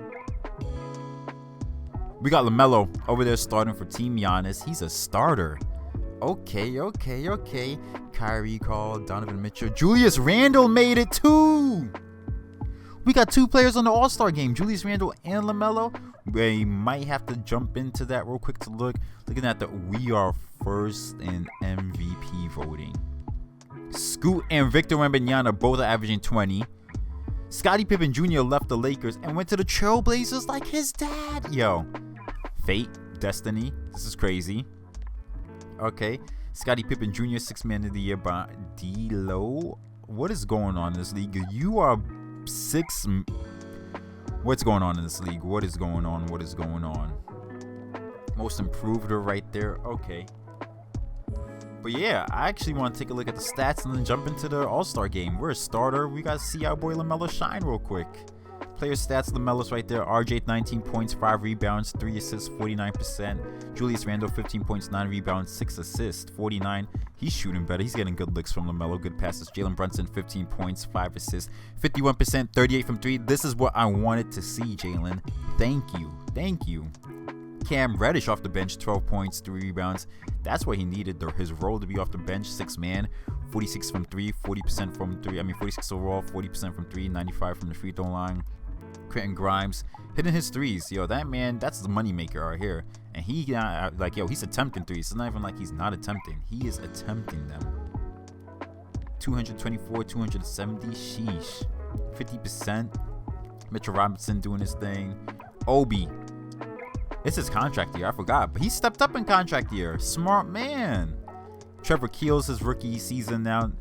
We got LaMelo over there starting for Team Giannis. He's a starter. Okay. Kyrie called, Donovan Mitchell. Julius Randle made it too. We got 2 players on the All-Star game, Julius Randle and LaMelo. We might have to jump into that real quick to look. Looking at that, we are first in MVP voting. Scoot and Victor Wembanyama both are averaging 20. Scottie Pippen Jr. left the Lakers and went to the Trailblazers like his dad. Yo, fate, destiny, this is crazy. Okay, Scottie Pippen Jr. 6th Man of the Year by D-Lo. What is going on in this league? You are 6. What's going on in this league? What is going on? Most improved right there. Okay. But yeah, I actually want to take a look at the stats and then jump into the All-Star game. We're a starter. We got to see our boy LaMelo shine real quick. Player stats, LaMelo's right there. RJ 19 points, 5 rebounds, 3 assists, 49%. Julius Randle 15 points, 9 rebounds, 6 assists, 49. He's shooting better. He's getting good looks from LaMelo, good passes. Jalen Brunson 15 points, 5 assists, 51%, 38 from 3. This is what I wanted to see, Jalen. Thank you. Cam Reddish off the bench, 12 points, 3 rebounds. That's what he needed, his role to be off the bench, 6 man, 46 from 3, 40% from 3. 46 overall, 40% from 3, 95 from the free throw line. Quentin Grimes hitting his threes. Yo, that man, that's the money maker right here. And he's attempting threes. It's not even like he's not attempting. He is attempting them. 224, 270. Sheesh. 50%. Mitchell Robinson doing his thing. Obi. It's his contract year. I forgot. But he stepped up in contract year. Smart man. Trevor Keels, his rookie season now.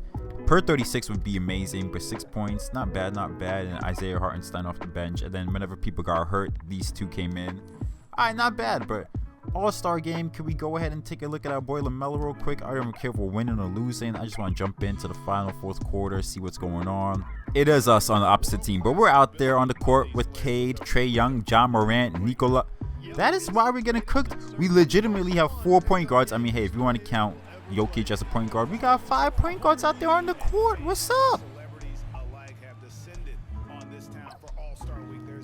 Per 36 would be amazing, but 6 points. Not bad, not bad. And Isaiah Hartenstein off the bench. And then whenever people got hurt, these two came in. All right, not bad, but All-Star game. Can we go ahead and take a look at our boy LaMelo real quick? I don't care if we're winning or losing. I just want to jump into the final fourth quarter, see what's going on. It is us on the opposite team, but we're out there on the court with Cade, Trae Young, John Morant, Nikola. That is why we're getting cooked. We legitimately have 4 point guards. I mean, hey, if you want to count Jokic as a point guard, we got 5 point guards out there on the court. What's up?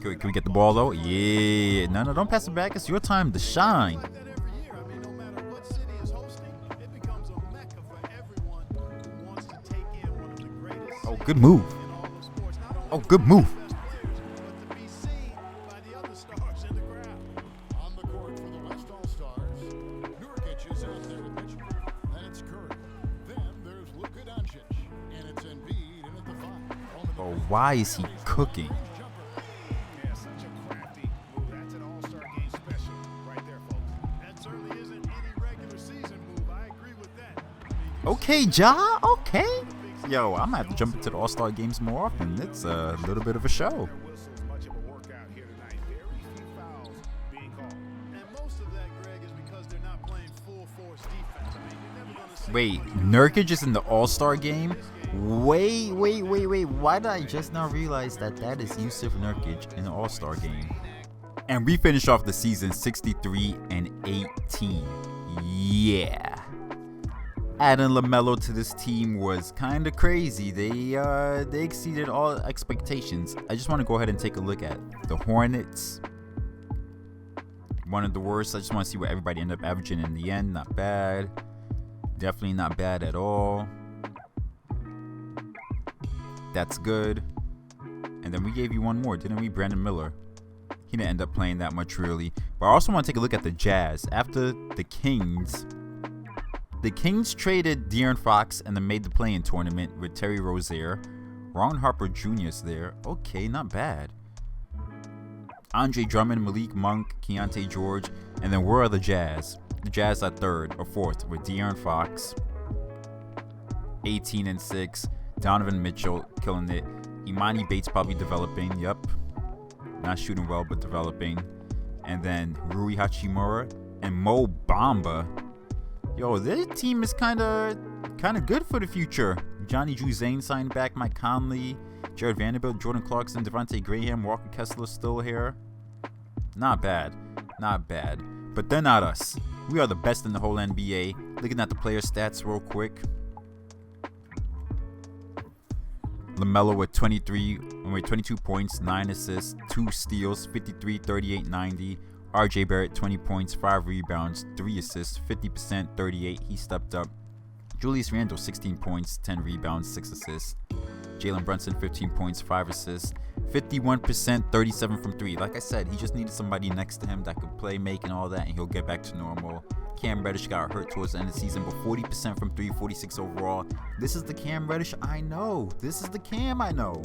Can we get the ball though? Yeah. No, don't pass it back. It's your time to shine. Oh, good move. Oh, good move. Oh, why is he cooking? Okay, Ja. Okay. Yo, I'm gonna have to jump into the All-Star games more often. It's a little bit of a show. Wait, Nurkic is in the All-Star game? Wait. Why did I just now realize that is Yusuf Nurkic in the All-Star game? And we finished off the season 63-18. Yeah. Adding LaMelo to this team was kind of crazy. They exceeded all expectations. I just want to go ahead and take a look at the Hornets. One of the worst. I just want to see what everybody ended up averaging in the end. Not bad. Definitely not bad at all. That's good. And then we gave you one more, didn't we? Brandon Miller. He didn't end up playing that much really. But I also want to take a look at the Jazz. After the Kings traded De'Aaron Fox and then made the play-in tournament with Terry Rozier. Ron Harper Jr. is there. Okay, not bad. Andre Drummond, Malik Monk, Keontae George. And then where are the Jazz? The Jazz are third or fourth with De'Aaron Fox. 18-6. Donovan Mitchell killing it. Imani Bates probably developing. Yep. Not shooting well, but developing. And then Rui Hachimura and Mo Bamba. Yo, this team is kind of good for the future. Johnny Juzang signed back. Mike Conley, Jared Vanderbilt, Jordan Clarkson, Devontae Graham, Walker Kessler still here. Not bad. But they're not us. We are the best in the whole NBA. Looking at the player stats real quick. LaMelo with 22 points, 9 assists, 2 steals, 53, 38, 90. RJ Barrett, 20 points, 5 rebounds, 3 assists, 50%, 38. He stepped up. Julius Randle, 16 points, 10 rebounds, 6 assists. Jalen Brunson, 15 points, 5 assists, 51%, 37 from 3. Like I said, he just needed somebody next to him that could play, make, and all that, and he'll get back to normal. Cam Reddish got hurt towards the end of the season, but 40% from 3, 46 overall. This is the Cam Reddish I know. This is the Cam I know.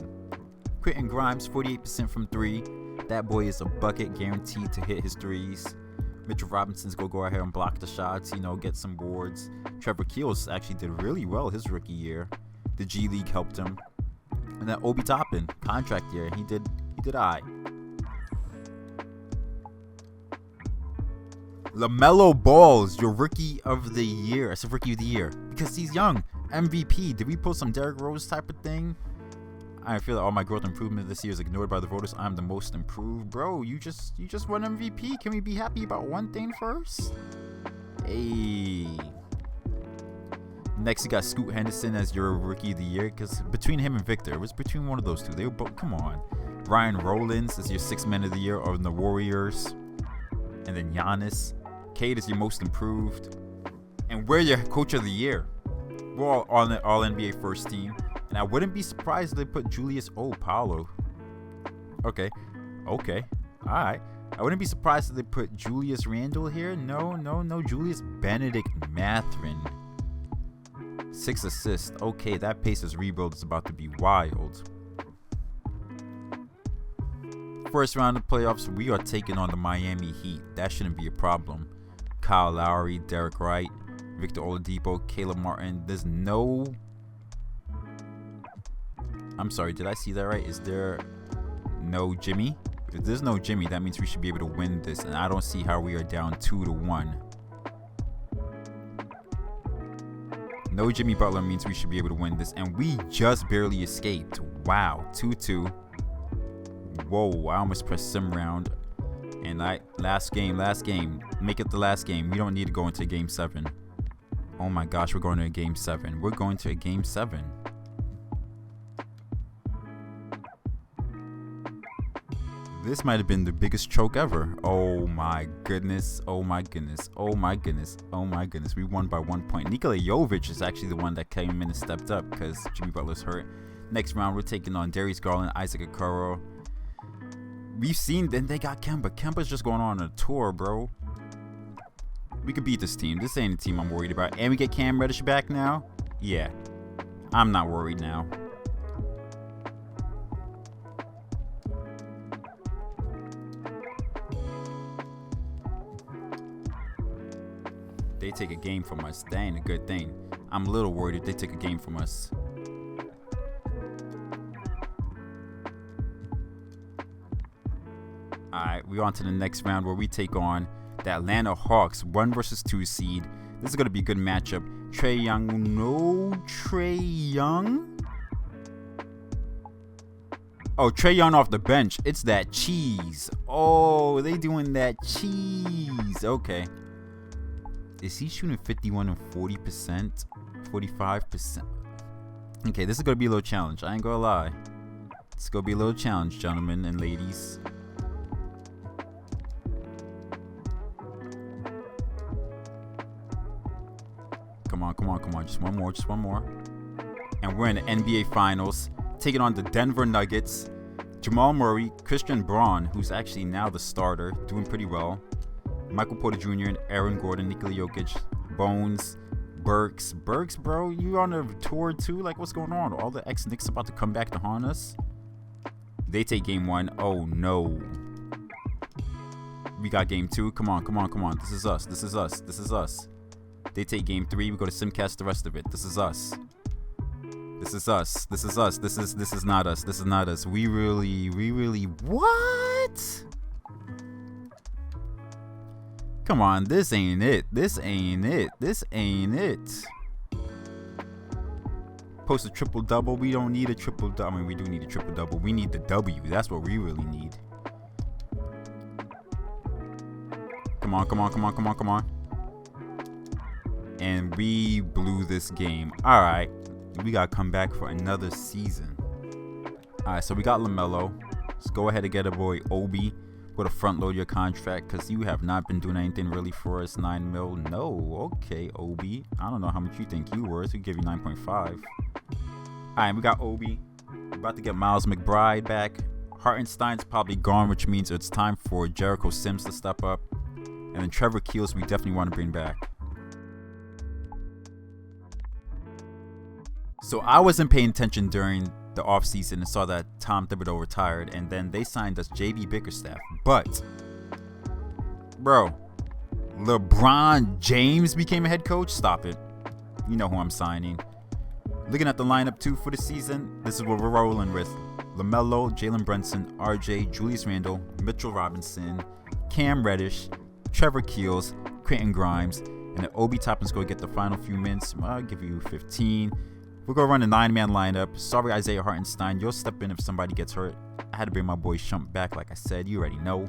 Quentin Grimes, 48% from 3. That boy is a bucket, guaranteed to hit his threes. Mitchell Robinson's go ahead and block the shots, get some boards. Trevor Keels actually did really well his rookie year. The G League helped him. And then Obi Toppin, contract year, he did all right. LaMelo Ball is your rookie of the year. I said rookie of the year because he's young. MVP. Did we pull some Derrick Rose type of thing? I feel like all my growth improvement this year is ignored by the voters. I'm the most improved. Bro, you just won MVP. Can we be happy about one thing first? Hey. Next, you got Scoot Henderson as your rookie of the year because between him and Victor, it was between one of those two. They were both, come on. Ryan Rollins is your 6th man of the year of the Warriors. And then Giannis. Cade is your most improved. And we're your coach of the year. We're all on the All-NBA first team. And I wouldn't be surprised if they put Julius Paolo. Okay. Alright. I wouldn't be surprised if they put Julius Randle here. No. Julius Benedict Mathurin. 6 assists. Okay, that Pacers rebuild is about to be wild. first round of playoffs, we are taking on the Miami Heat. That shouldn't be a problem. Kyle Lowry, Derek Wright, Victor Oladipo, Caleb Martin. There's no... I'm sorry, did I see that right? Is there no Jimmy? If there's no Jimmy, that means we should be able to win this. And I don't see how we are down 2-1. No Jimmy Butler means we should be able to win this. And we just barely escaped. Wow, 2-2. Whoa, I almost pressed sim round. And last game. Make it the last game. We don't need to go into game 7. Oh my gosh, we're going to a game 7. We're going to a game 7. This might have been the biggest choke ever. Oh my goodness. Oh my goodness. Oh my goodness. Oh my goodness. We won by 1 point. Nikola Jovic is actually the one that came in and stepped up because Jimmy Butler's hurt. Next round, we're taking on Darius Garland, Isaac Okoro. We've seen, then they got Kemba. Kemba's just going on a tour, bro. We could beat this team. This ain't a team I'm worried about. And we get Cam Reddish back now? Yeah. I'm not worried now. They take a game from us. That ain't a good thing. I'm a little worried if they take a game from us. Alright, we're on to the next round where we take on the Atlanta Hawks, 1 versus 2 seed. This is going to be a good matchup. Trae Young. No Trae Young? Oh, Trae Young off the bench. It's that cheese. Oh, they doing that cheese. Okay. Is he shooting 51 and 40%? 45%? Okay, this is going to be a little challenge. I ain't going to lie. It's going to be a little challenge, gentlemen and ladies. Come on. Just one more. And we're in the NBA Finals. Taking on the Denver Nuggets. Jamal Murray, Christian Braun, who's actually now the starter, doing pretty well. Michael Porter Jr. and Aaron Gordon, Nikola Jokic, Bones, Burks, bro, you on a tour too? Like, what's going on? All the ex-Knicks about to come back to haunt us? They take game 1. Oh, no. We got game 2. Come on. This is us. They take game 3. We go to Simcast the rest of it. This is us. This is not us. We really, what? Come on, this ain't it. Post a triple-double. We don't need a triple-double. I mean, we do need a triple-double. We need the W. That's what we really need. Come on. And we blew this game. All right. We got to come back for another season. All right, so we got LaMelo. Let's go ahead and get a boy Obi. Go to front load your contract because you have not been doing anything really for us. 9 mil. No. Okay, Obi. I don't know how much you think you worth. We give you 9.5. All right, we got Obi. We're about to get Miles McBride back. Hartenstein's probably gone, which means it's time for Jericho Sims to step up. And then Trevor Keels, we definitely want to bring back. So I wasn't paying attention during the offseason and saw that Tom Thibodeau retired, and then they signed us JB Bickerstaff. But, bro, LeBron James became a head coach? Stop it. You know who I'm signing. Looking at the lineup, too, for the season, this is what we're rolling with. LaMelo, Jalen Brunson, RJ, Julius Randle, Mitchell Robinson, Cam Reddish, Trevor Keels, Quentin Grimes, and then Obi Toppin's going to get the final few minutes. I'll give you 15. We're going to run a 9-man lineup. Sorry, Isaiah Hartenstein. You'll step in if somebody gets hurt. I had to bring my boy Shump back, like I said. You already know.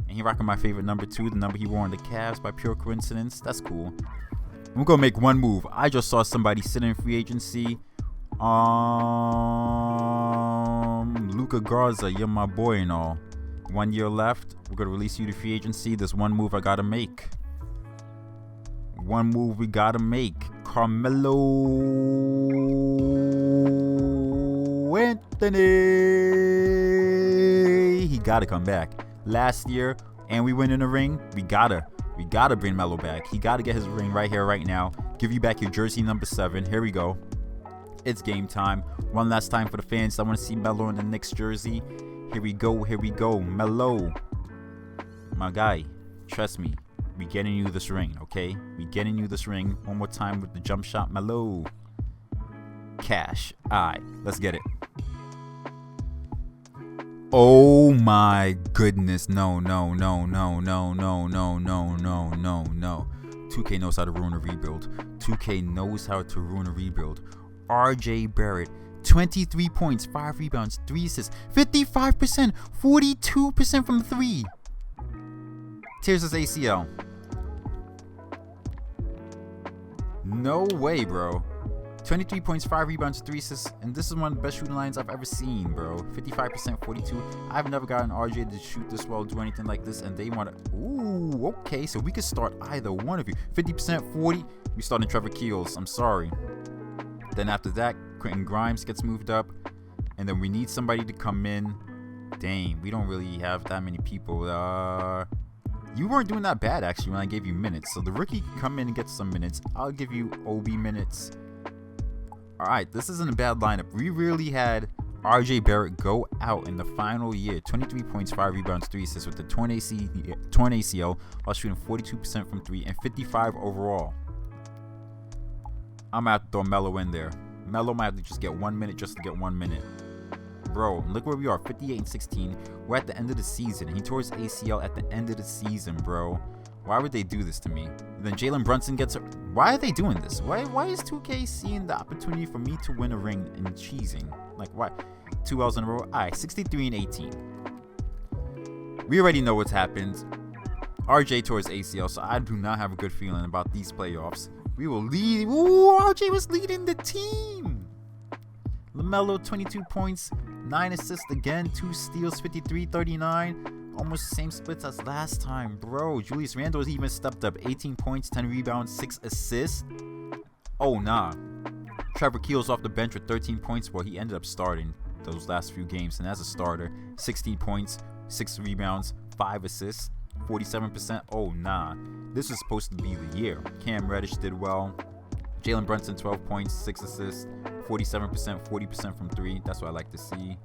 And he rocking my favorite number 2, the number he wore on the Cavs by pure coincidence. That's cool. We're going to make one move. I just saw somebody sit in free agency. Luka Garza, you're my boy and all. 1 year left. We're going to release you to free agency. There's one move I got to make. One move we got to make. Carmelo Anthony. He got to come back. Last year, and we win in the ring. We gotta bring Melo back. He got to get his ring right here, right now. Give you back your jersey number 7. Here we go. It's game time. One last time for the fans. I want to see Melo in the Knicks jersey. Here we go. Melo. My guy, trust me. We getting you this ring, okay? We getting you this ring. One more time with the jump shot. Melo. Cash. Alright, let's get it. Oh my goodness. No. 2K knows how to ruin a rebuild. 2K knows how to ruin a rebuild. RJ Barrett, 23 points, 5 rebounds, 3 assists, 55%, 42% from 3. Tears his ACL. No way, bro. 23 points, 5 rebounds, 3 assists, and this is one of the best shooting lines I've ever seen, bro. 55%, 42. I've never gotten RJ to shoot this well, do anything like this, and they want to. Ooh, okay, so we could start either one of you. 50%, 40. We starting Trevor Keels. I'm sorry. Then after that, Quentin Grimes gets moved up, and then we need somebody to come in. Dang, we don't really have that many people. You weren't doing that bad actually when I gave you minutes, so the rookie can come in and get some minutes. I'll give you OB minutes. Alright, this isn't a bad lineup. We really had RJ Barrett go out in the final year. 23 points, 5 rebounds, 3 assists with the torn ACL while shooting 42% from 3 and 55 overall. I'm going to have to throw Melo in there. Melo might have to just get 1 minute just to get 1 minute. Bro, look where we are, 58-16. We're at the end of the season. He tore his ACL at the end of the season, bro. Why would they do this to me? And then Jalen Brunson gets. Why are they doing this? Why is 2K seeing the opportunity for me to win a ring and cheesing? Like, why? 2 L's in a row? Alright, 63-18. We already know what's happened. RJ tore his ACL, so I do not have a good feeling about these playoffs. We will lead. Ooh, RJ was leading the team. LaMelo, 22 points, 9 assists again, 2 steals, 53-39. Almost the same splits as last time, bro. Julius Randle's even stepped up. 18 points, 10 rebounds, 6 assists. Oh, nah. Trevor Keels off the bench with 13 points. Well, he ended up starting those last few games. And as a starter, 16 points, 6 rebounds, 5 assists, 47%. Oh, nah. This was supposed to be the year. Cam Reddish did well. Jalen Brunson, 12 points, 6 assists, 47%, 40% from 3. That's what I like to see.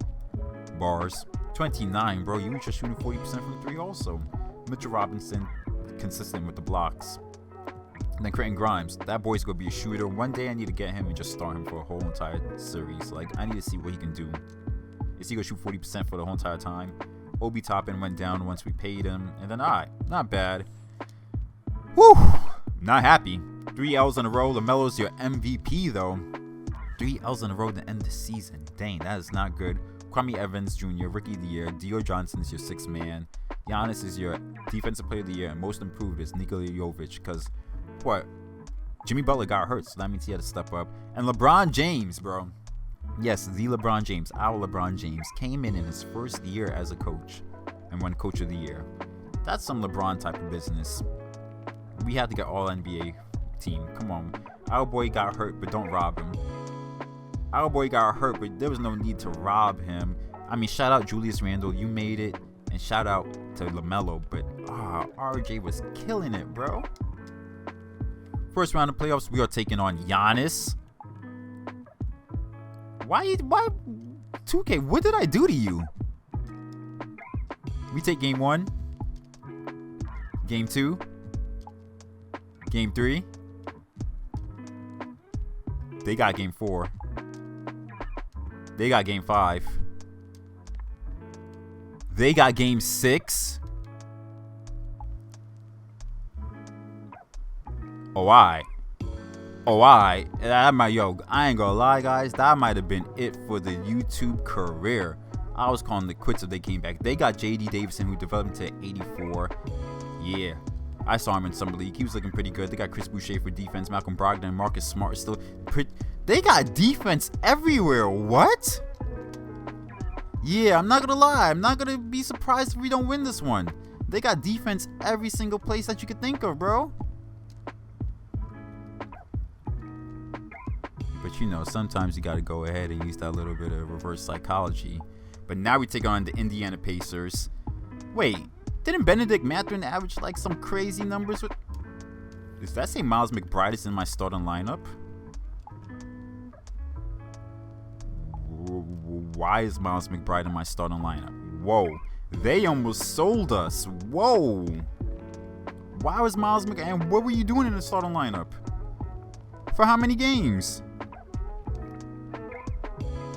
Bars. 29, bro. You were just shooting 40% from 3 also. Mitchell Robinson, consistent with the blocks. And then Quentin Grimes. That boy's going to be a shooter. One day I need to get him and just start him for a whole entire series. Like, I need to see what he can do. Is he going to shoot 40% for the whole entire time? Obi Toppin went down once we paid him. And then, alright, not bad. Whew. Not happy. 3 L's in a row. LaMelo's your MVP, though. 3 L's in a row to end the season. Dang, that is not good. Kwame Evans Jr., Rookie of the Year. Dio Johnson is your 6th man. Giannis is your Defensive Player of the Year. And most improved is Nikola Jovic. Because, what? Jimmy Butler got hurt, so that means he had to step up. And LeBron James, bro. Yes, the LeBron James, our LeBron James, came in his first year as a coach and won Coach of the Year. That's some LeBron type of business. We had to get all NBA team. Come on. Our boy got hurt, but don't rob him. Our boy got hurt, but there was no need to rob him. I mean, shout out Julius Randle. You made it. And shout out to LaMelo. But RJ was killing it, bro. First round of playoffs, we are taking on Giannis. Why 2K? What did I do to you? We take game 1. Game 2. Game 3. They got game 4. They got game 5. They got game 6. I ain't gonna lie, guys. That might have been it for the YouTube career. I was calling the quits if they came back. They got JD Davison, who developed to 84. Yeah. I saw him in Summer League. He was looking pretty good. They got Chris Boucher for defense. Malcolm Brogdon and Marcus Smart still they got defense everywhere. What? Yeah, I'm not going to lie. I'm not going to be surprised if we don't win this one. They got defense every single place that you could think of, bro. But, you know, sometimes you got to go ahead and use that little bit of reverse psychology. But now we take on the Indiana Pacers. Wait, didn't Benedict Mathurin average like some crazy numbers? Does that say Miles McBride is in my starting lineup? Why is Miles McBride in my starting lineup? Whoa. They almost sold us. Whoa. Why was Miles and what were you doing in the starting lineup? For how many games?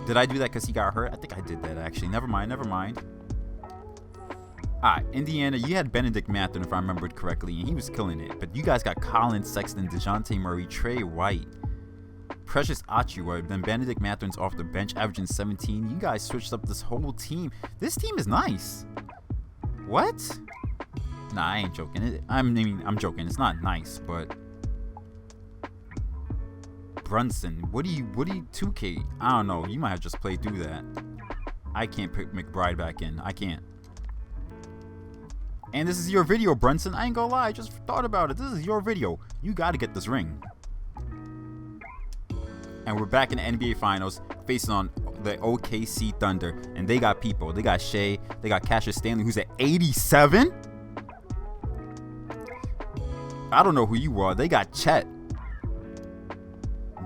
Did I do that because he got hurt? I think I did that, actually. Never mind. Alright, Indiana, you had Benedict Mathurin, if I remembered correctly, and he was killing it. But you guys got Colin Sexton, DeJounte Murray, Trey White, Precious Achiuwa, then Benedict Mathurin's off the bench, averaging 17. You guys switched up this whole team. This team is nice. What? Nah, I ain't joking. I'm joking. It's not nice, but Brunson, what do you 2K? I don't know. You might have just played through that. I can't put McBride back in. I can't. And this is your video, Brunson. I ain't gonna lie. I just thought about it. This is your video. You got to get this ring. And we're back in the NBA Finals, facing on the OKC Thunder. And they got people. They got Shea. They got Cassius Stanley, who's at 87. I don't know who you are. They got Chet.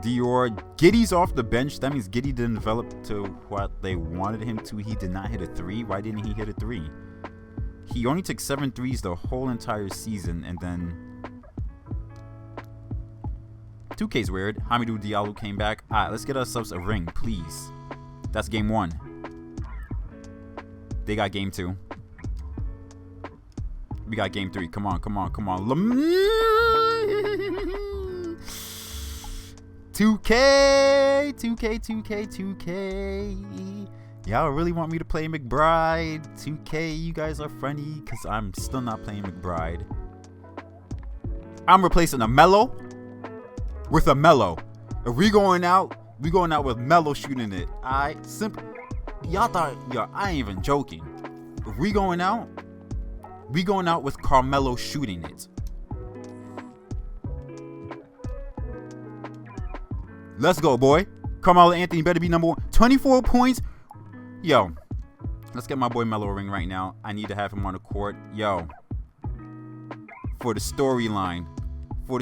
Dior. Giddy's off the bench. That means Giddy didn't develop to what they wanted him to. He did not hit a 3. Why didn't he hit a 3? He only took 7 threes the whole entire season, and then 2K's weird. Hamidou Diallo came back. Alright, let's get ourselves a ring, please. That's game 1. They got game 2. We got game 3. Come on. 2K. Y'all really want me to play McBride? 2K, you guys are funny, because I'm still not playing McBride. I'm replacing a Melo with a Melo. If we going out with Melo shooting it. Alright? Simple. Y'all thought, I ain't even joking. If we going out with Carmelo shooting it. Let's go, boy. Carmelo Anthony better be number 1. 24 points. Yo, let's get my boy Melo a ring right now. I need to have him on the court. Yo, for the storyline. We're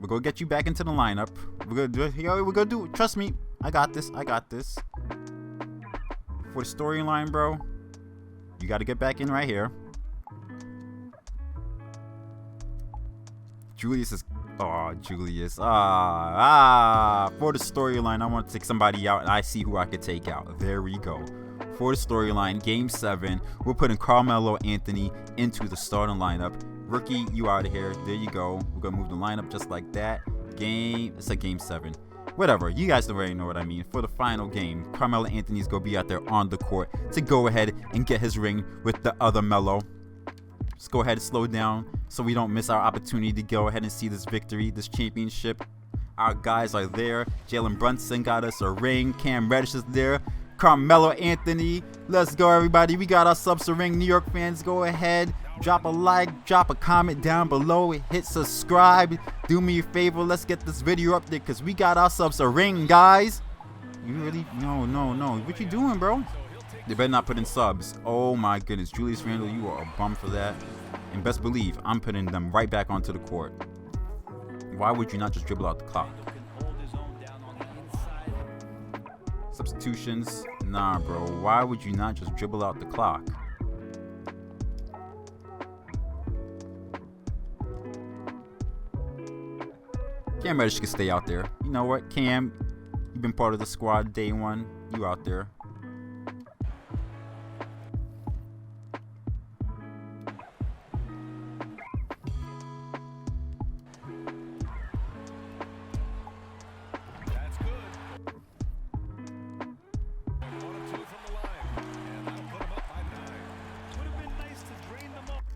going to get you back into the lineup. We're going to do it. Yo, we're going to do it. Trust me. I got this. For the storyline, bro, you got to get back in right here. Julius is... Oh, Julius. For the storyline, I want to take somebody out, and I see who I could take out. There we go. For the storyline, Game 7, we're putting Carmelo Anthony into the starting lineup. Rookie, you out of here. There you go. We're going to move the lineup just like that. It's a Game 7. Whatever. You guys already know what I mean. For the final game, Carmelo Anthony's going to be out there on the court to go ahead and get his ring with the other Melo. Let's go ahead and slow down so we don't miss our opportunity to go ahead and see this victory, this championship. Our guys are there. Jalen Brunson got us a ring. Cam Reddish is there. Carmelo Anthony. Let's go, everybody. We got ourselves a ring. New York fans, go ahead. Drop a like. Drop a comment down below. Hit subscribe. Do me a favor. Let's get this video up there because we got ourselves a ring, guys. You really? No. What you doing, bro? They better not put in subs. Oh my goodness. Julius Randle, you are a bum for that. And best believe, I'm putting them right back onto the court. Why would you not just dribble out the clock? Substitutions? Nah, bro. Why would you not just dribble out the clock? Cam Reddish can stay out there. You know what, Cam? You've been part of the squad day 1. You out there.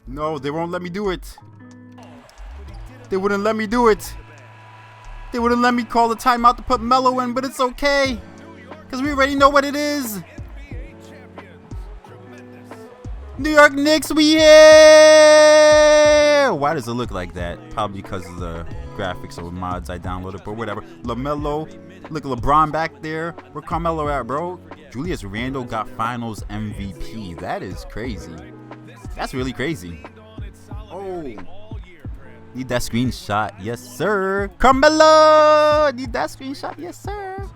No, they won't let me do it. They wouldn't let me do it. They wouldn't let me call the timeout to put Melo in, but it's okay. Because we already know what it is. New York Knicks, we here! Why does it look like that? Probably because of the graphics or mods I downloaded, but whatever. LaMelo, look, LeBron back there. Where Carmelo at, bro? Julius Randle got Finals MVP. That is crazy. That's really crazy. Oh. Need that screenshot. Yes, sir. Carmelo! Need that screenshot. Yes, sir.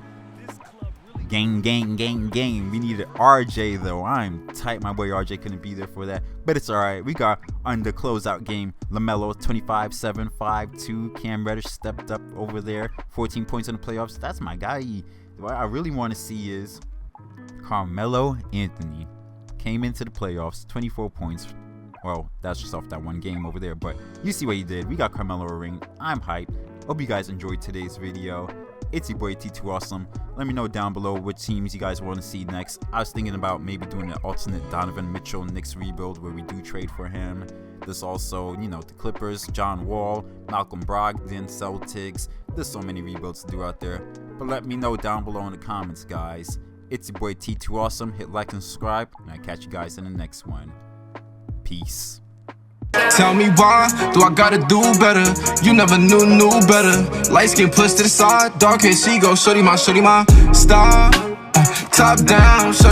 Gang. We needed RJ though. I'm tight. My boy RJ couldn't be there for that, but it's all right. We got on the closeout game. LaMelo 25-7, 5-2. Cam Reddish stepped up over there. 14 points in the playoffs. That's my guy. What I really want to see is Carmelo Anthony came into the playoffs, 24 points. Well, that's just off that one game over there, but you see what he did. We got Carmelo a ring. I'm hyped. Hope you guys enjoyed today's video. It's your boy T2 Awesome. Let me know down below what teams you guys want to see next. I was thinking about maybe doing an alternate Donovan Mitchell Knicks rebuild where we do trade for him. There's also, you know, the Clippers, John Wall, Malcolm Brogdon, Celtics. There's so many rebuilds to do out there. But let me know down below in the comments, guys. It's your boy T2 Awesome. Hit like and subscribe, and I'll catch you guys in the next one. Peace. Tell me why do I gotta do better? You never knew better. Light skin pushed to the side, dark hair she go, shorty my star. Top down,